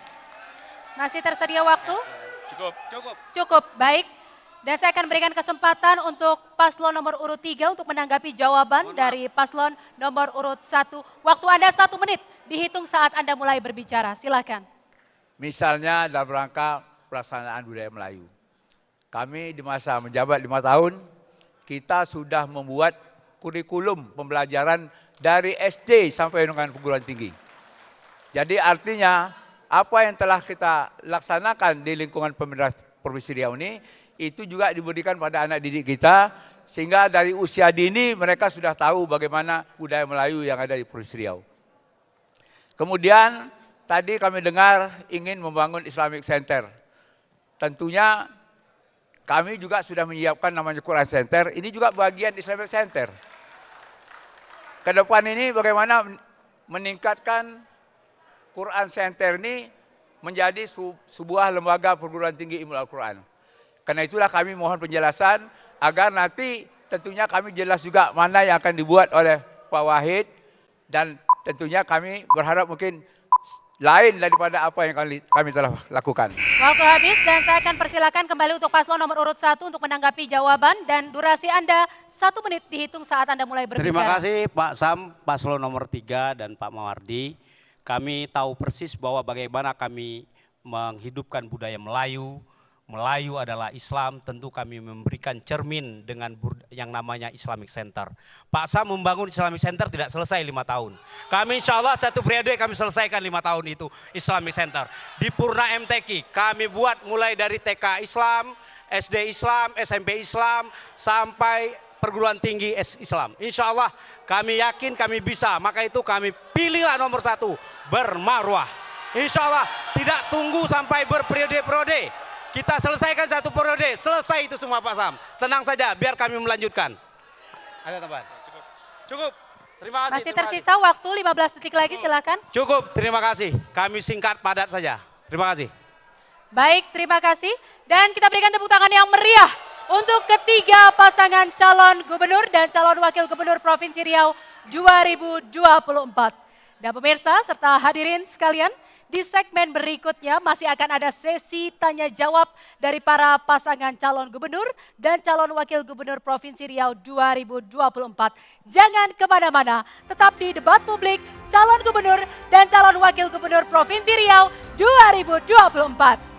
S1: Masih tersedia waktu?
S11: Cukup.
S1: Baik. Dan saya akan berikan kesempatan untuk paslon nomor urut 3 untuk menanggapi jawaban dari paslon nomor urut 1. Waktu Anda 1 menit, dihitung saat Anda mulai berbicara. Silakan.
S9: Misalnya dalam rangka pelaksanaan budaya Melayu. Kami di masa menjabat 5 tahun, kita sudah membuat kurikulum pembelajaran dari SD sampai dengan perguruan tinggi. Jadi artinya apa yang telah kita laksanakan di lingkungan pemerintah Provinsi Riau ini, itu juga diberikan pada anak didik kita, sehingga dari usia dini mereka sudah tahu bagaimana budaya Melayu yang ada di Provinsi Riau. Kemudian tadi kami dengar ingin membangun Islamic Center. Tentunya kami juga sudah menyiapkan namanya Quran Center, ini juga bagian Islamic Center. Ke depan ini bagaimana meningkatkan Quran Center ini menjadi sebuah lembaga perguruan tinggi ilmu Al-Quran. Karena itulah kami mohon penjelasan agar nanti tentunya kami jelas juga mana yang akan dibuat oleh Pak Wahid, dan tentunya kami berharap mungkin lain daripada apa yang kami telah lakukan.
S1: Waktu habis dan saya akan persilakan kembali untuk paslon nomor urut 1 untuk menanggapi jawaban dan durasi Anda 1 menit dihitung saat Anda mulai berbicara.
S11: Terima kasih Pak Sam, paslon nomor 3 dan Pak Mawardi. Kami tahu persis bahwa bagaimana kami menghidupkan budaya Melayu. Melayu adalah Islam, tentu kami memberikan cermin dengan yang namanya Islamic Center. Pak Sam membangun Islamic Center tidak selesai 5 tahun. Kami insya Allah 1 periode kami selesaikan 5 tahun itu Islamic Center. Di Purna MTQ kami buat mulai dari TK Islam, SD Islam, SMP Islam, sampai perguruan tinggi Islam. Insya Allah kami yakin kami bisa, maka itu kami pilihlah nomor 1, bermarwah. Insya Allah tidak tunggu sampai berperiode-periode. Kita selesaikan 1 periode, selesai itu semua Pak Sam. Tenang saja, biar kami melanjutkan. Ada tambahan? Cukup. Terima kasih.
S1: Masih tersisa waktu 15 detik lagi, silakan.
S11: Cukup, terima kasih. Kami singkat padat saja. Terima kasih.
S1: Baik, terima kasih. Dan kita berikan tepuk tangan yang meriah untuk ketiga pasangan calon gubernur dan calon wakil gubernur Provinsi Riau 2024. Dan pemirsa serta hadirin sekalian, di segmen berikutnya masih akan ada sesi tanya jawab dari para pasangan calon gubernur dan calon wakil gubernur Provinsi Riau 2024. Jangan kemana-mana, tetap di debat publik calon gubernur dan calon wakil gubernur Provinsi Riau 2024.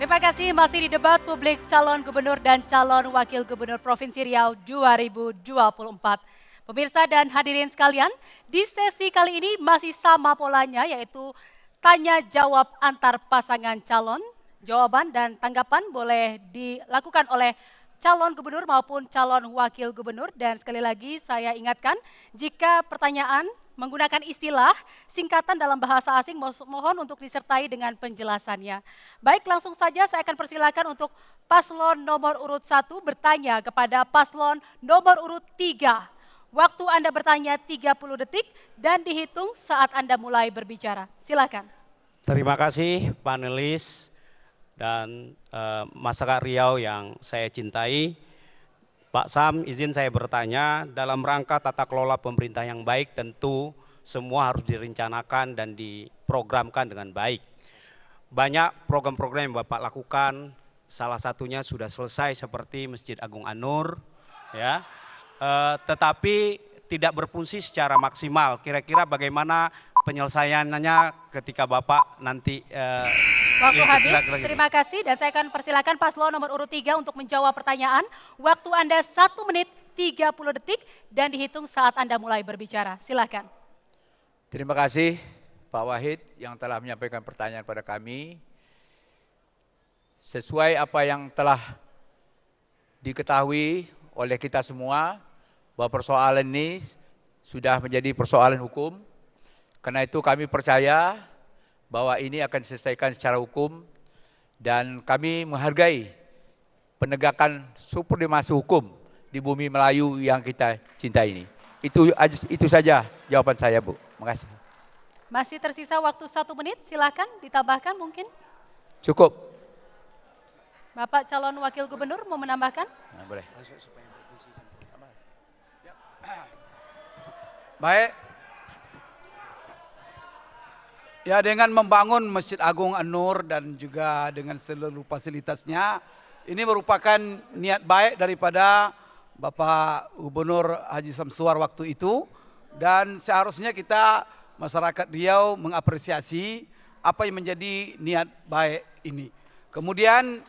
S1: Terima kasih, masih di debat publik calon gubernur dan calon wakil gubernur Provinsi Riau 2024. Pemirsa dan hadirin sekalian, di sesi kali ini masih sama polanya, yaitu tanya jawab antar pasangan calon. Jawaban dan tanggapan boleh dilakukan oleh calon gubernur maupun calon wakil gubernur. Dan sekali lagi saya ingatkan, jika pertanyaan menggunakan istilah singkatan dalam bahasa asing, mohon untuk disertai dengan penjelasannya. Baik, langsung saja saya akan persilakan untuk paslon nomor urut 1 bertanya kepada paslon nomor urut 3. Waktu Anda bertanya 30 detik dan dihitung saat Anda mulai berbicara. Silakan.
S11: Terima kasih panelis dan masyarakat Riau yang saya cintai. Pak Sam, izin saya bertanya, dalam rangka tata kelola pemerintah yang baik tentu semua harus direncanakan dan diprogramkan dengan baik. Banyak program-program yang Bapak lakukan, salah satunya sudah selesai seperti Masjid Agung An-Nur, ya. Tetapi tidak berfungsi secara maksimal. Kira-kira bagaimana penyelesaiannya ketika Bapak nanti
S1: waktu habis, terima kasih dan saya akan persilakan paslon nomor urut 3 untuk menjawab pertanyaan. Waktu Anda 1 menit 30 detik dan dihitung saat Anda mulai berbicara. Silakan.
S9: Terima kasih Pak Wahid yang telah menyampaikan pertanyaan pada kami. Sesuai apa yang telah diketahui oleh kita semua, bahwa persoalan ini sudah menjadi persoalan hukum. Karena itu kami percaya bahwa ini akan diselesaikan secara hukum dan kami menghargai penegakan supremasi hukum di bumi Melayu yang kita cintai ini. Itu saja jawaban saya, Bu. Makasih.
S1: Masih tersisa waktu 1 menit, silakan ditambahkan mungkin.
S9: Cukup.
S1: Bapak calon wakil gubernur mau menambahkan?
S9: Nah, boleh.
S12: Baik. Ya, dengan membangun Masjid Agung An-Nur dan juga dengan seluruh fasilitasnya, ini merupakan niat baik daripada Bapak Gubernur Haji Samsuar waktu itu, dan seharusnya kita masyarakat Riau mengapresiasi apa yang menjadi niat baik ini. Kemudian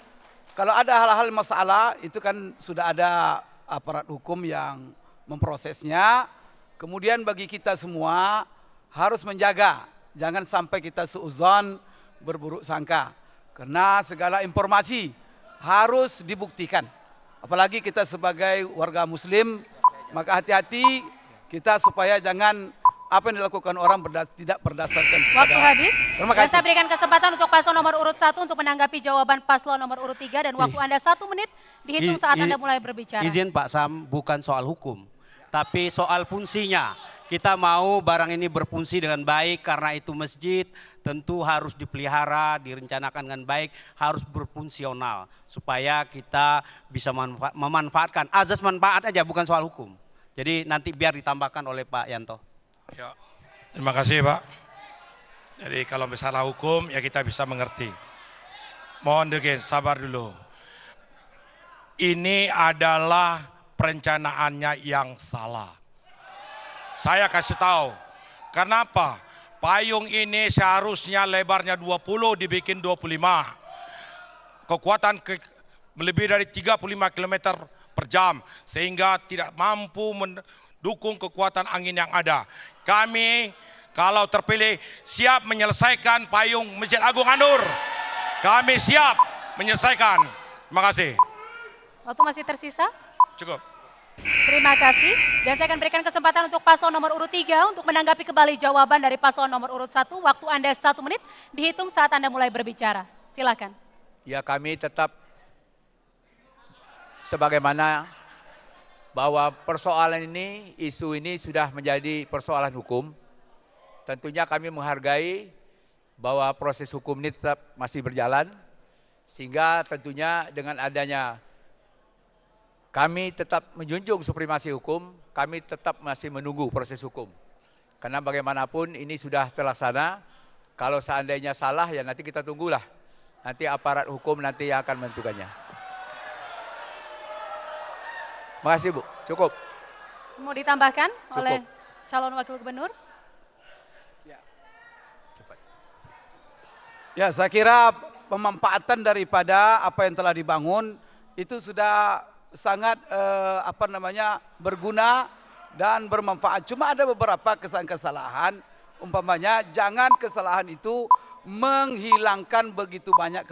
S12: kalau ada hal-hal masalah itu kan sudah ada aparat hukum yang memprosesnya. Kemudian bagi kita semua harus menjaga, jangan sampai kita suudzon, berburuk sangka. Karena segala informasi harus dibuktikan. Apalagi kita sebagai warga muslim, maka hati-hati kita supaya jangan apa yang dilakukan orang tidak berdasarkan.
S1: Waktu habis.
S12: Terima
S1: Dan
S12: kasih.
S1: saya berikan kesempatan untuk paslon nomor urut 1 untuk menanggapi jawaban paslon nomor urut 3 dan waktu Anda 1 menit dihitung saat Anda mulai berbicara.
S13: Izin Pak Sam, bukan soal hukum, tapi soal fungsinya. Kita mau barang ini berfungsi dengan baik, karena itu masjid tentu harus dipelihara, direncanakan dengan baik, harus berfungsional supaya kita bisa memanfaatkan. Azas manfaat aja, bukan soal hukum. Jadi nanti biar ditambahkan oleh Pak Yanto.
S6: Ya, terima kasih Pak. Jadi kalau masalah hukum ya kita bisa mengerti. Mohon degen, sabar dulu. Ini adalah perencanaannya yang salah. Saya kasih tahu, kenapa? Payung ini seharusnya lebarnya 20 dibikin 25. Kekuatan melebihi dari 35 km per jam sehingga tidak mampu mendukung kekuatan angin yang ada. Kami kalau terpilih siap menyelesaikan payung Masjid Agung An-Nur. Kami siap menyelesaikan. Terima kasih.
S1: Waktu masih tersisa?
S6: Cukup.
S1: Terima kasih. Dan saya akan berikan kesempatan untuk paslon nomor urut 3 untuk menanggapi kembali jawaban dari paslon nomor urut 1. Waktu Anda 1 menit dihitung saat Anda mulai berbicara. Silakan.
S9: Ya, kami tetap sebagaimana bahwa persoalan ini, isu ini sudah menjadi persoalan hukum. Tentunya kami menghargai bahwa proses hukum ini tetap masih berjalan, sehingga tentunya dengan adanya kami tetap menjunjung supremasi hukum, kami tetap masih menunggu proses hukum. Karena bagaimanapun ini sudah terlaksana, kalau seandainya salah ya nanti kita tunggulah. Nanti aparat hukum nanti yang akan menentukannya. Terima kasih Bu, cukup.
S1: Mau ditambahkan
S9: Cukup.
S1: oleh calon wakil gubernur?
S12: Ya, saya kira pemanfaatan daripada apa yang telah dibangun itu sudah sangat berguna dan bermanfaat. Cuma ada beberapa kesalahan, umpamanya jangan kesalahan itu menghilangkan begitu banyak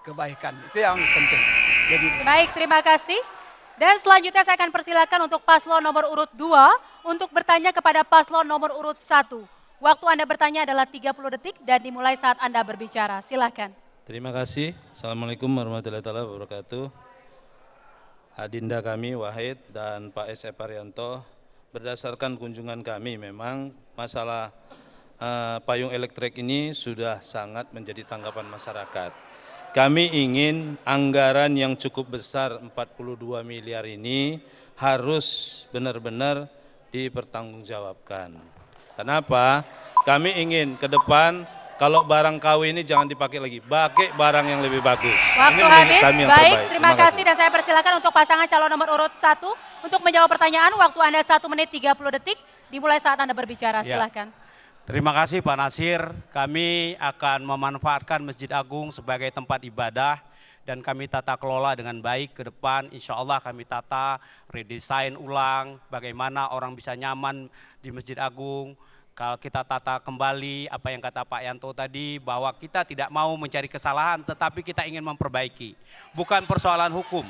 S12: kebaikan. Itu yang penting. Jadi,
S1: baik, terima kasih. Dan selanjutnya saya akan persilakan untuk paslon nomor urut 2 untuk bertanya kepada paslon nomor urut 1. Waktu Anda bertanya adalah 30 detik dan dimulai saat Anda berbicara. Silakan.
S7: Terima kasih. Assalamualaikum warahmatullahi wabarakatuh. Adinda kami Wahid dan Pak S.E. Parianto, berdasarkan kunjungan kami memang masalah payung elektrik ini sudah sangat menjadi tanggapan masyarakat. Kami ingin anggaran yang cukup besar 42 miliar ini harus benar-benar dipertanggungjawabkan. Kenapa? Kami ingin ke depan kalau barang KW ini jangan dipakai lagi, pakai barang yang lebih bagus.
S1: Waktu
S7: ini
S1: habis,
S7: kami yang
S1: baik,
S7: terbaik.
S1: terima kasih dan saya persilakan untuk pasangan calon nomor urut 1 untuk menjawab pertanyaan. Waktu Anda 1 menit 30 detik, dimulai saat Anda berbicara,
S13: Ya.
S1: silakan.
S13: Terima kasih Pak Nasir, kami akan memanfaatkan Masjid Agung sebagai tempat ibadah dan kami tata kelola dengan baik ke depan. Insya Allah kami tata, redesain ulang, bagaimana orang bisa nyaman di Masjid Agung. Kalau kita tata kembali apa yang kata Pak Yanto tadi, bahwa kita tidak mau mencari kesalahan, tetapi kita ingin memperbaiki. Bukan persoalan hukum,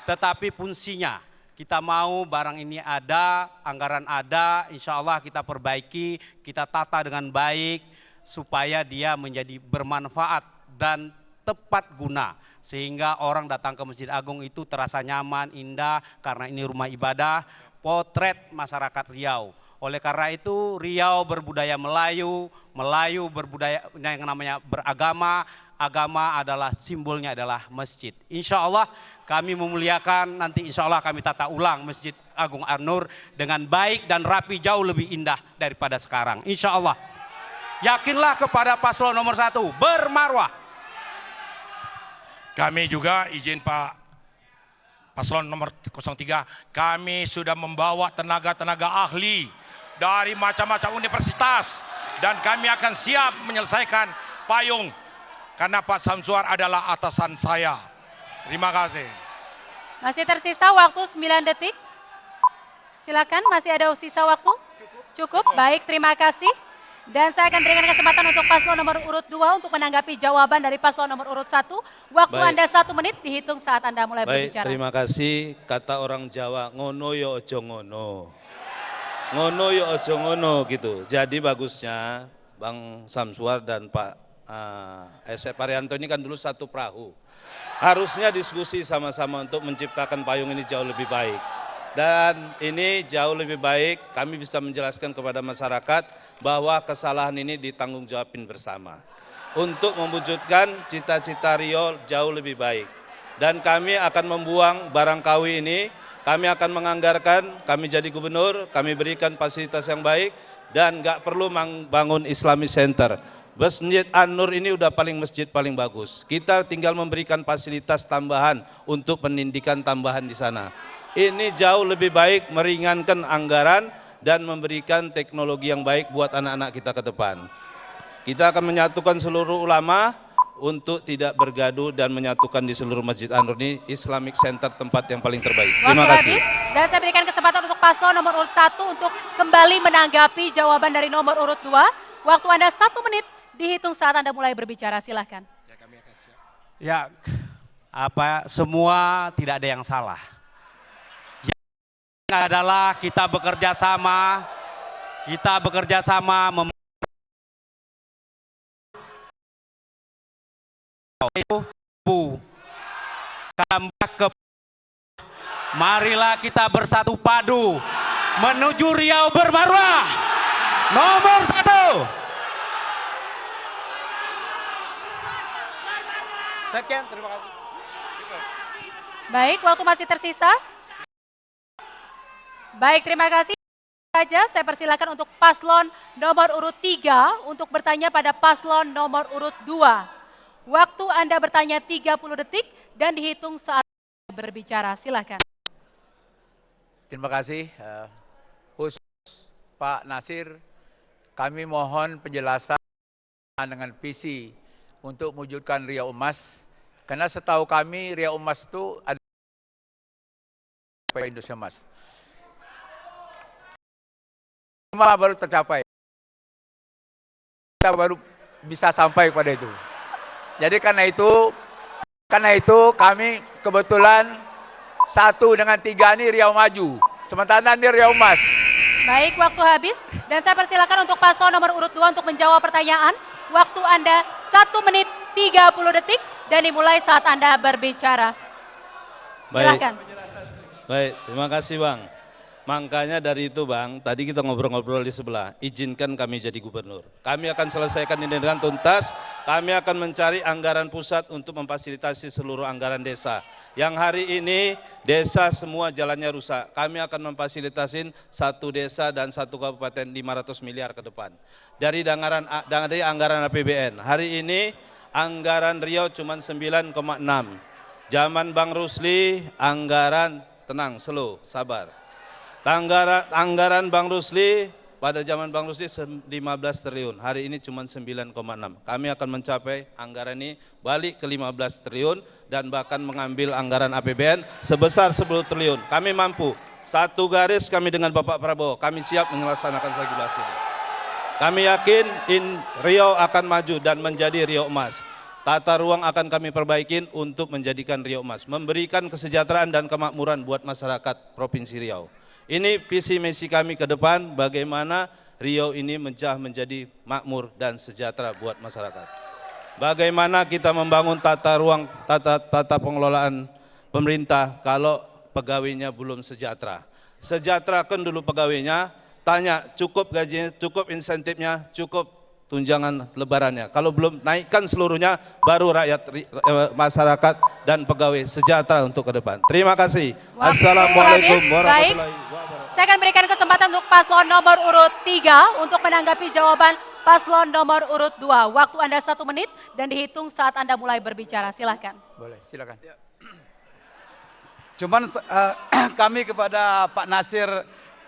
S13: tetapi fungsinya. Kita mau barang ini ada, anggaran ada, insya Allah kita perbaiki, kita tata dengan baik, supaya dia menjadi bermanfaat dan tepat guna. Sehingga orang datang ke Masjid Agung itu terasa nyaman, indah, karena ini rumah ibadah, potret masyarakat Riau. Oleh karena itu Riau berbudaya Melayu, Melayu berbudaya yang namanya beragama, agama adalah simbolnya adalah masjid. Insya Allah kami memuliakan, nanti insya Allah kami tata ulang Masjid Agung An-Nur dengan baik dan rapi, jauh lebih indah daripada sekarang. Insya Allah. Yakinlah kepada paslon nomor 1, bermarwah.
S6: Kami juga izin Pak Paslon nomor 03, kami sudah membawa tenaga-tenaga ahli dari macam-macam universitas dan kami akan siap menyelesaikan payung karena Pak Samsuar adalah atasan saya. Terima kasih.
S1: Masih tersisa waktu 9 detik. Silakan, masih ada sisa waktu? Cukup. Baik, terima kasih. Dan saya akan berikan kesempatan untuk paslon nomor urut 2 untuk menanggapi jawaban dari paslon nomor urut 1. Waktu
S7: Baik.
S1: Anda 1 menit dihitung saat Anda mulai
S7: Baik,
S1: berbicara.
S7: terima kasih. Kata orang Jawa, ngono yo ojo ngono. Ngono yo ojo ngono gitu. Jadi bagusnya Bang Samsuar dan Pak Esep Arianto ini kan dulu satu perahu. Harusnya diskusi sama-sama untuk menciptakan payung ini jauh lebih baik. Dan ini jauh lebih baik kami bisa menjelaskan kepada masyarakat bahwa kesalahan ini ditanggung jawabin bersama. Untuk mewujudkan cita-cita Riau jauh lebih baik. Dan kami akan membuang barang KW ini, kami akan menganggarkan, kami jadi gubernur, kami berikan fasilitas yang baik, dan nggak perlu bangun Islamic Center. Masjid An-Nur ini udah masjid paling bagus. Kita tinggal memberikan fasilitas tambahan untuk pendidikan tambahan di sana. Ini jauh lebih baik, meringankan anggaran dan memberikan teknologi yang baik buat anak-anak kita ke depan. Kita akan menyatukan seluruh ulama untuk tidak bergaduh dan menyatukan di seluruh Masjid An-Nur ini Islamic Center, tempat yang paling terbaik. Terima kasih.
S1: Habis, dan saya berikan kesempatan untuk paslon nomor urut 1 untuk kembali menanggapi jawaban dari nomor urut 2. Waktu Anda 1 menit dihitung saat Anda mulai berbicara. Silahkan.
S13: Ya, semua tidak ada yang salah. Yang adalah kita bekerja sama marilah kita bersatu padu menuju Riau bermarwah nomor 1. Sekian, terima kasih.
S1: Baik, waktu masih tersisa. Baik, terima kasih. Saja saya persilakan untuk paslon nomor urut 3 untuk bertanya pada paslon nomor urut 2. Waktu Anda bertanya 30 detik dan dihitung saat berbicara. Silakan.
S9: Terima kasih. Khusus Pak Nasir, kami mohon penjelasan dengan visi untuk mewujudkan Riau Emas. Karena setahu kami Riau Emas itu ada Indonesia Emas. Cuma baru tercapai. Kita baru bisa sampai pada itu. Jadi karena itu kami kebetulan 1 dengan 3 ini Riau maju. Sementara ini Riau Emas.
S1: Baik, waktu habis. Dan saya persilakan untuk paslon nomor urut 2 untuk menjawab pertanyaan. Waktu Anda 1 menit 30 detik dan dimulai saat Anda berbicara. Silakan.
S7: Baik, terima kasih Bang. Makanya dari itu Bang, tadi kita ngobrol-ngobrol di sebelah, izinkan kami jadi gubernur. Kami akan selesaikan ini dengan tuntas, kami akan mencari anggaran pusat untuk memfasilitasi seluruh anggaran desa. Yang hari ini desa semua jalannya rusak, kami akan memfasilitasin 1 desa dan 1 kabupaten 500 miliar ke depan. Dari anggaran APBN, hari ini anggaran Riau cuma 9,6. Zaman Bang Rusli anggaran, tenang, slow, sabar. Anggaran Bang Rusli pada zaman Bang Rusdi 15 triliun, hari ini cuma 9,6. Kami akan mencapai anggaran ini balik ke 15 triliun dan bahkan mengambil anggaran APBN sebesar 10 triliun. Kami mampu, satu garis kami dengan Bapak Prabowo, kami siap melaksanakan regulasi ini. Kami yakin Riau akan maju dan menjadi Riau Emas. Tata ruang akan kami perbaikin untuk menjadikan Riau Emas, memberikan kesejahteraan dan kemakmuran buat masyarakat Provinsi Riau. Ini visi misi kami ke depan, bagaimana Riau ini menjadi makmur dan sejahtera buat masyarakat. Bagaimana kita membangun tata ruang, tata pengelolaan pemerintah kalau pegawainya belum sejahtera. Sejahterakan dulu pegawainya, tanya cukup gajinya, cukup insentifnya, cukup tunjangan lebarannya. Kalau belum naikkan seluruhnya, baru rakyat, masyarakat dan pegawai sejahtera untuk ke depan. Terima kasih. Assalamualaikum warahmatullahi wabarakatuh.
S1: Saya akan berikan kesempatan untuk paslon nomor urut 3 untuk menanggapi jawaban paslon nomor urut 2. Waktu Anda 1 menit dan dihitung saat Anda mulai berbicara. Silahkan.
S12: Boleh, silakan. Cuman kami kepada Pak Nasir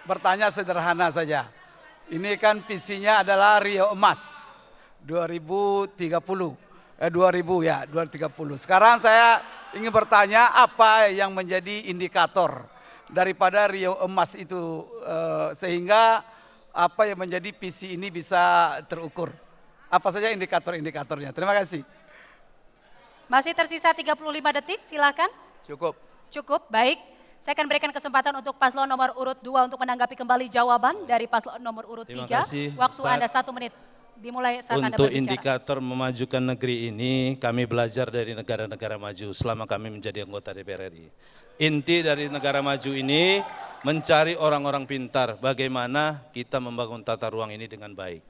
S12: bertanya sederhana saja. Ini kan visinya adalah Riau Emas 2030. 2030. Sekarang saya ingin bertanya apa yang menjadi indikator daripada Riau Emas itu sehingga apa yang menjadi visi ini bisa terukur. Apa saja indikator-indikatornya? Terima kasih.
S1: Masih tersisa 35 detik, silakan.
S12: Cukup.
S1: Cukup, baik. Saya akan berikan kesempatan untuk paslon nomor urut 2 untuk menanggapi kembali jawaban dari paslon nomor urut 3. Waktu
S7: Ustaz.
S1: Anda 1 menit. Dimulai saat Anda
S7: Untuk
S1: berbicara.
S7: indikator memajukan negeri ini, kami belajar dari negara-negara maju selama kami menjadi anggota DPR RI. Inti dari negara maju ini mencari orang-orang pintar, bagaimana kita membangun tata ruang ini dengan baik.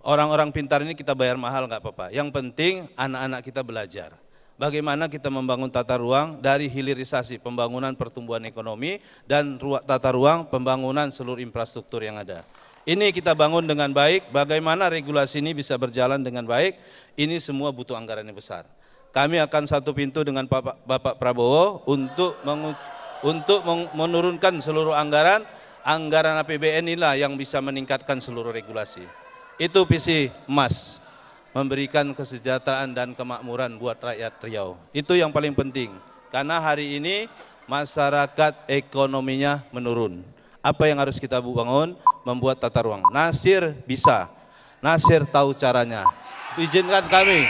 S7: Orang-orang pintar ini kita bayar mahal nggak apa-apa, yang penting anak-anak kita belajar. Bagaimana kita membangun tata ruang dari hilirisasi pembangunan pertumbuhan ekonomi dan tata ruang pembangunan seluruh infrastruktur yang ada. Ini kita bangun dengan baik, bagaimana regulasi ini bisa berjalan dengan baik, ini semua butuh anggaran yang besar. Kami akan satu pintu dengan Bapak Prabowo untuk menurunkan seluruh anggaran APBN inilah yang bisa meningkatkan seluruh regulasi. Itu visi emas, memberikan kesejahteraan dan kemakmuran buat rakyat Riau. Itu yang paling penting, karena hari ini masyarakat ekonominya menurun. Apa yang harus kita bangun? Membuat tata ruang. Nasir bisa, Nasir tahu caranya. Izinkan kami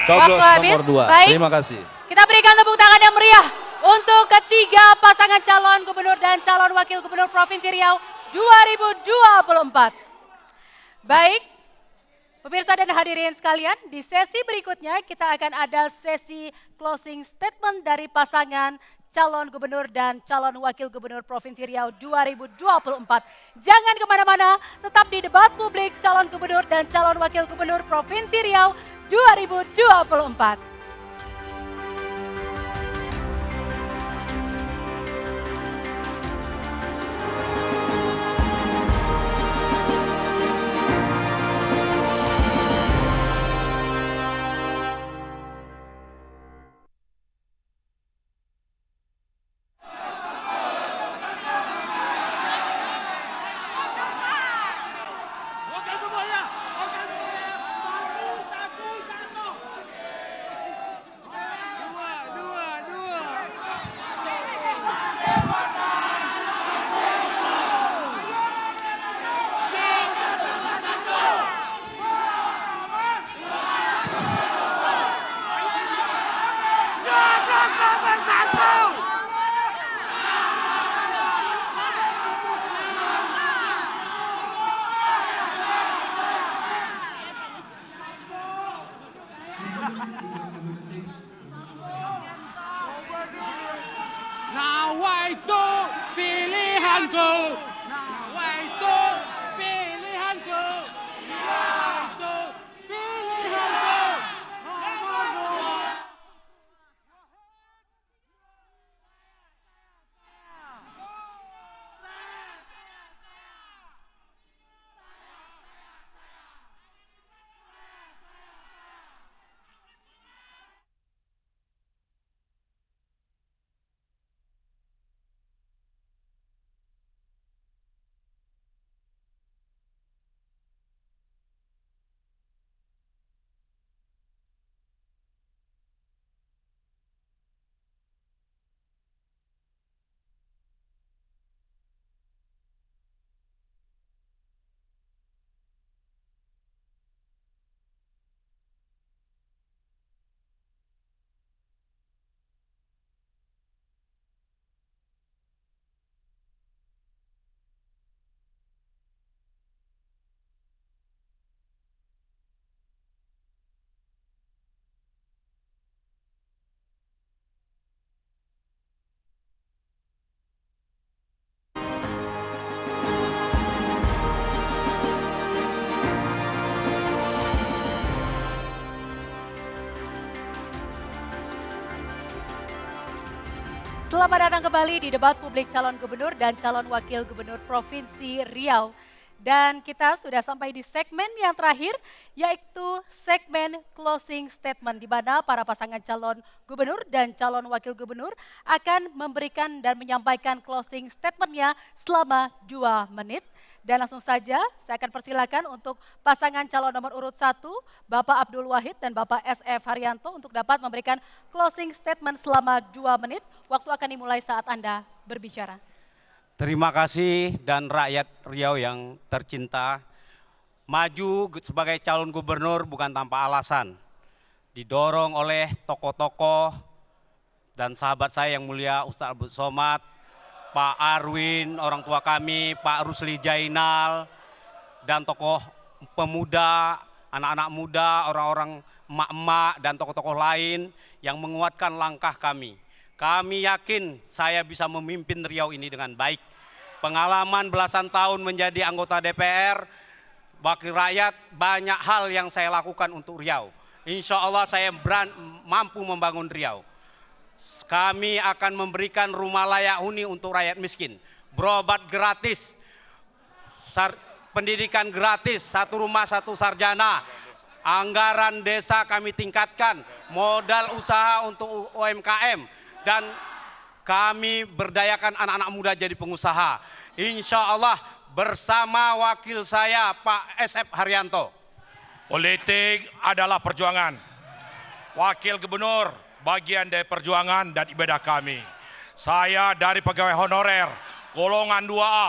S7: coblos nomor 2.
S1: Baik.
S7: Terima kasih.
S1: Kita berikan tepuk tangan yang meriah untuk ketiga pasangan calon gubernur dan calon wakil gubernur Provinsi Riau 2024. Baik, pemirsa dan hadirin sekalian, di sesi berikutnya kita akan ada sesi closing statement dari pasangan calon gubernur dan calon wakil gubernur Provinsi Riau 2024. Jangan kemana-mana, tetap di debat publik calon gubernur dan calon wakil gubernur Provinsi Riau 2024.
S2: Nawa itu pilihanku. Nawa itu pilihanku. Nawa itu pilihanku. Nomor 2.
S1: Selamat datang kembali di debat publik calon gubernur dan calon wakil gubernur Provinsi Riau. Dan kita sudah sampai di segmen yang terakhir, yaitu segmen closing statement, di mana para pasangan calon gubernur dan calon wakil gubernur akan memberikan dan menyampaikan closing statementnya selama 2 menit. Dan langsung saja saya akan persilakan untuk pasangan calon nomor urut 1, Bapak Abdul Wahid dan Bapak SF Haryanto untuk dapat memberikan closing statement selama 2 menit. Waktu akan dimulai saat Anda berbicara.
S13: Terima kasih dan rakyat Riau yang tercinta, maju sebagai calon gubernur bukan tanpa alasan. Didorong oleh tokoh-tokoh dan sahabat saya yang mulia Ustaz Abdul Somad, Pak Arwin, orang tua kami, Pak Rusli Jainal, dan tokoh pemuda, anak-anak muda, orang-orang emak-emak dan tokoh-tokoh lain yang menguatkan langkah kami. Kami yakin saya bisa memimpin Riau ini dengan baik. Pengalaman belasan tahun menjadi anggota DPR, wakil rakyat, banyak hal yang saya lakukan untuk Riau. Insya Allah saya mampu membangun Riau. Kami akan memberikan rumah layak huni untuk rakyat miskin, berobat gratis, pendidikan gratis, 1 rumah 1 sarjana, anggaran desa kami tingkatkan, modal usaha untuk UMKM, dan kami berdayakan anak-anak muda jadi pengusaha. Insya Allah bersama wakil saya Pak SF Haryanto.
S6: Politik adalah perjuangan. Wakil gubernur bagian dari perjuangan dan ibadah kami. Saya dari pegawai honorer golongan 2A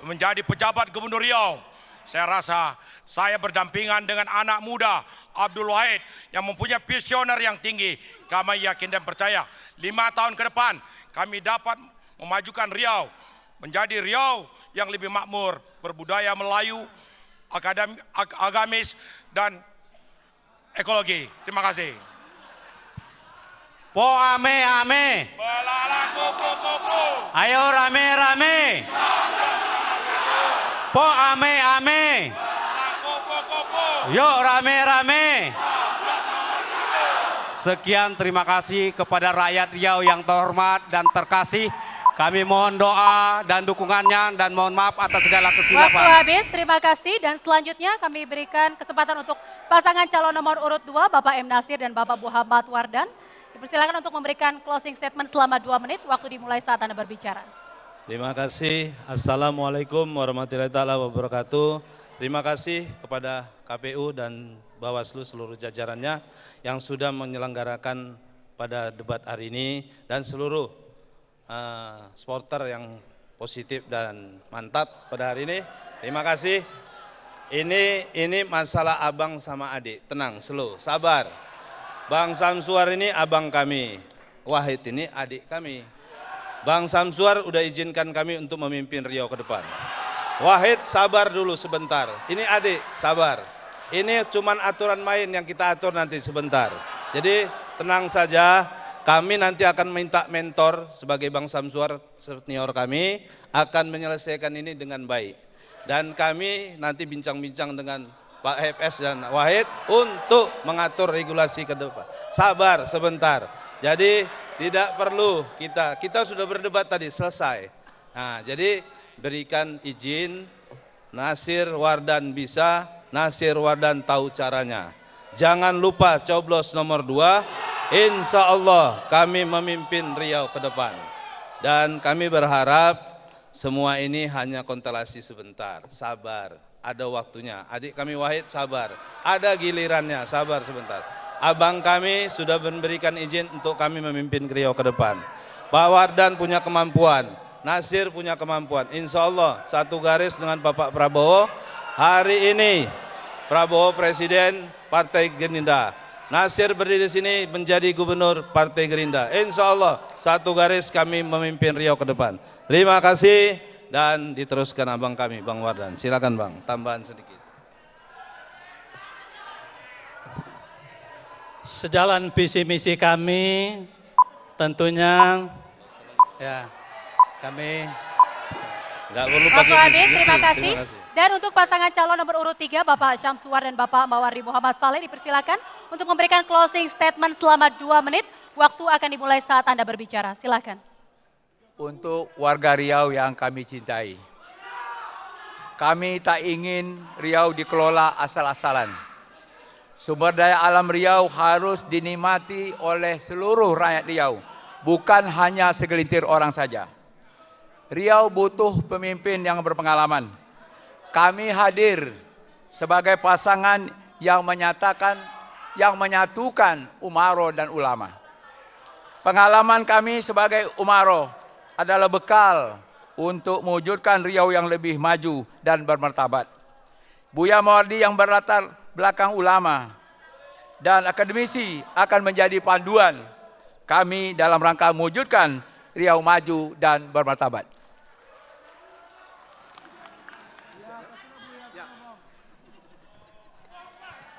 S6: menjadi pejabat gubernur Riau. Saya rasa saya berdampingan dengan anak muda Abdul Wahid yang mempunyai visioner yang tinggi. Kami yakin dan percaya 5 tahun ke depan kami dapat memajukan Riau menjadi Riau yang lebih makmur, berbudaya Melayu, agamis, dan ekologi. Terima kasih.
S13: Po ame ame.
S6: Belalang kupu-kupu.
S13: Ayo rame-rame. Po ame ame. Yuk rame-rame. Sekian, terima kasih kepada rakyat Riau yang terhormat dan terkasih. Kami mohon doa dan dukungannya dan mohon maaf atas segala kesilapan.
S1: Waktu habis, terima kasih. Dan selanjutnya kami berikan kesempatan untuk pasangan calon nomor urut 2, Bapak M. Nasir dan Bapak Muhammad Wardan. Dipersilakan untuk memberikan closing statement selama 2 menit. Waktu dimulai saat Anda berbicara.
S7: Terima kasih. Assalamualaikum warahmatullahi wabarakatuh. Terima kasih kepada KPU dan Bawaslu seluruh jajarannya yang sudah menyelenggarakan pada debat hari ini, dan seluruh supporter yang positif dan mantap pada hari ini. Terima kasih. Ini masalah abang sama adik. Tenang, slow, sabar. Bang Samsuar ini abang kami, Wahid ini adik kami. Bang Samsuar udah izinkan kami untuk memimpin Riau ke depan. Wahid sabar dulu sebentar. Ini adik, sabar. Ini cuman aturan main yang kita atur nanti sebentar. Jadi tenang saja. Kami nanti akan minta mentor sebagai Bang Samsuar senior kami akan menyelesaikan ini dengan baik. Dan kami nanti bincang-bincang dengan Pak FS dan Wahid untuk mengatur regulasi ke depan. Sabar sebentar. Jadi tidak perlu kita sudah berdebat tadi selesai. Nah, jadi berikan izin, Nasir Wardan bisa, Nasir Wardan tahu caranya. Jangan lupa coblos nomor 2. Insya Allah kami memimpin Riau ke depan. Dan kami berharap semua ini hanya konstelasi sebentar. Sabar, ada waktunya. Adik kami Wahid sabar, ada gilirannya, sabar sebentar. Abang kami sudah memberikan izin untuk kami memimpin Riau ke depan. Pak Wardan punya kemampuan, Nasir punya kemampuan. Insya Allah satu garis dengan Bapak Prabowo. Hari ini Prabowo Presiden Partai Gerindra, Nasir berdiri di sini menjadi gubernur Partai Gerindra. Insya Allah satu garis kami memimpin Riau ke depan. Terima kasih dan diteruskan abang kami, Bang Wardan. Silakan Bang, tambahan sedikit.
S8: Sejalan visi misi kami, tentunya ya kami
S7: nggak perlu
S1: Waktu
S7: pakai
S1: habis,
S7: visi.
S1: terima kasih.
S7: Terima kasih.
S1: Dan untuk pasangan calon nomor urut 3, Bapak Syamsuar dan Bapak Mawari Muhammad Saleh, dipersilakan untuk memberikan closing statement selama 2 menit. Waktu akan dimulai saat Anda berbicara. Silakan.
S9: untuk warga Riau yang kami cintai. Kami tak ingin Riau dikelola asal-asalan. Sumber daya alam Riau harus dinikmati oleh seluruh rakyat Riau, bukan hanya segelintir orang saja. Riau butuh pemimpin yang berpengalaman. Kami hadir sebagai pasangan yang menyatukan umaro dan ulama. Pengalaman kami sebagai umaro adalah bekal untuk mewujudkan Riau yang lebih maju dan bermartabat. Buya Mawardi yang berlatar belakang ulama dan akademisi akan menjadi panduan kami dalam rangka mewujudkan Riau maju dan bermartabat.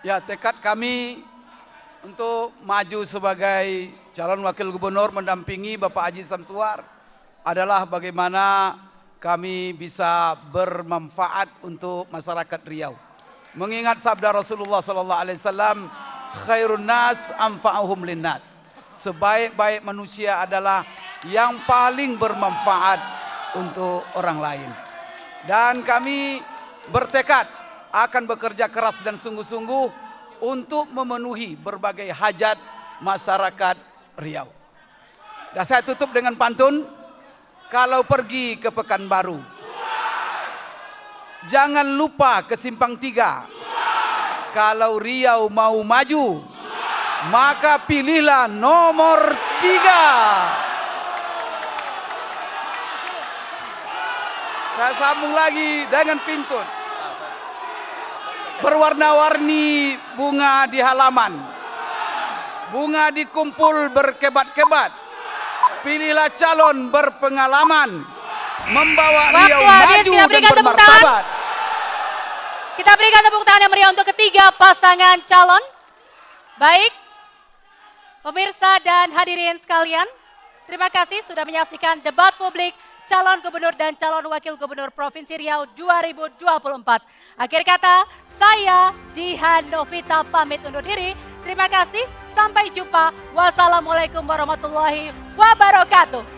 S12: Ya, tekad kami untuk maju sebagai calon wakil gubernur mendampingi Bapak Haji Samsuar adalah bagaimana kami bisa bermanfaat untuk masyarakat Riau. Mengingat sabda Rasulullah SAW, khairun nas anfa'uhum linnas. Sebaik-baik manusia adalah yang paling bermanfaat untuk orang lain. Dan kami bertekad akan bekerja keras dan sungguh-sungguh untuk memenuhi berbagai hajat masyarakat Riau. Dan saya tutup dengan pantun. Kalau pergi ke Pekanbaru, jangan lupa ke Simpang 3. Kalau Riau mau maju, maka pilihlah nomor 3. Saya sambung lagi dengan pintun. Berwarna-warni bunga di halaman, bunga dikumpul berkebat-kebat. Pilihlah calon berpengalaman, membawa Riau maju dan bermartabat.
S1: Kita berikan tepuk tangan yang meriah untuk ketiga pasangan calon. Baik, pemirsa dan hadirin sekalian, terima kasih sudah menyaksikan debat publik calon gubernur dan calon wakil gubernur Provinsi Riau 2024. Akhir kata, saya Jihan Novita pamit undur diri. Terima kasih, sampai jumpa. Wassalamualaikum warahmatullahi wabarakatuh.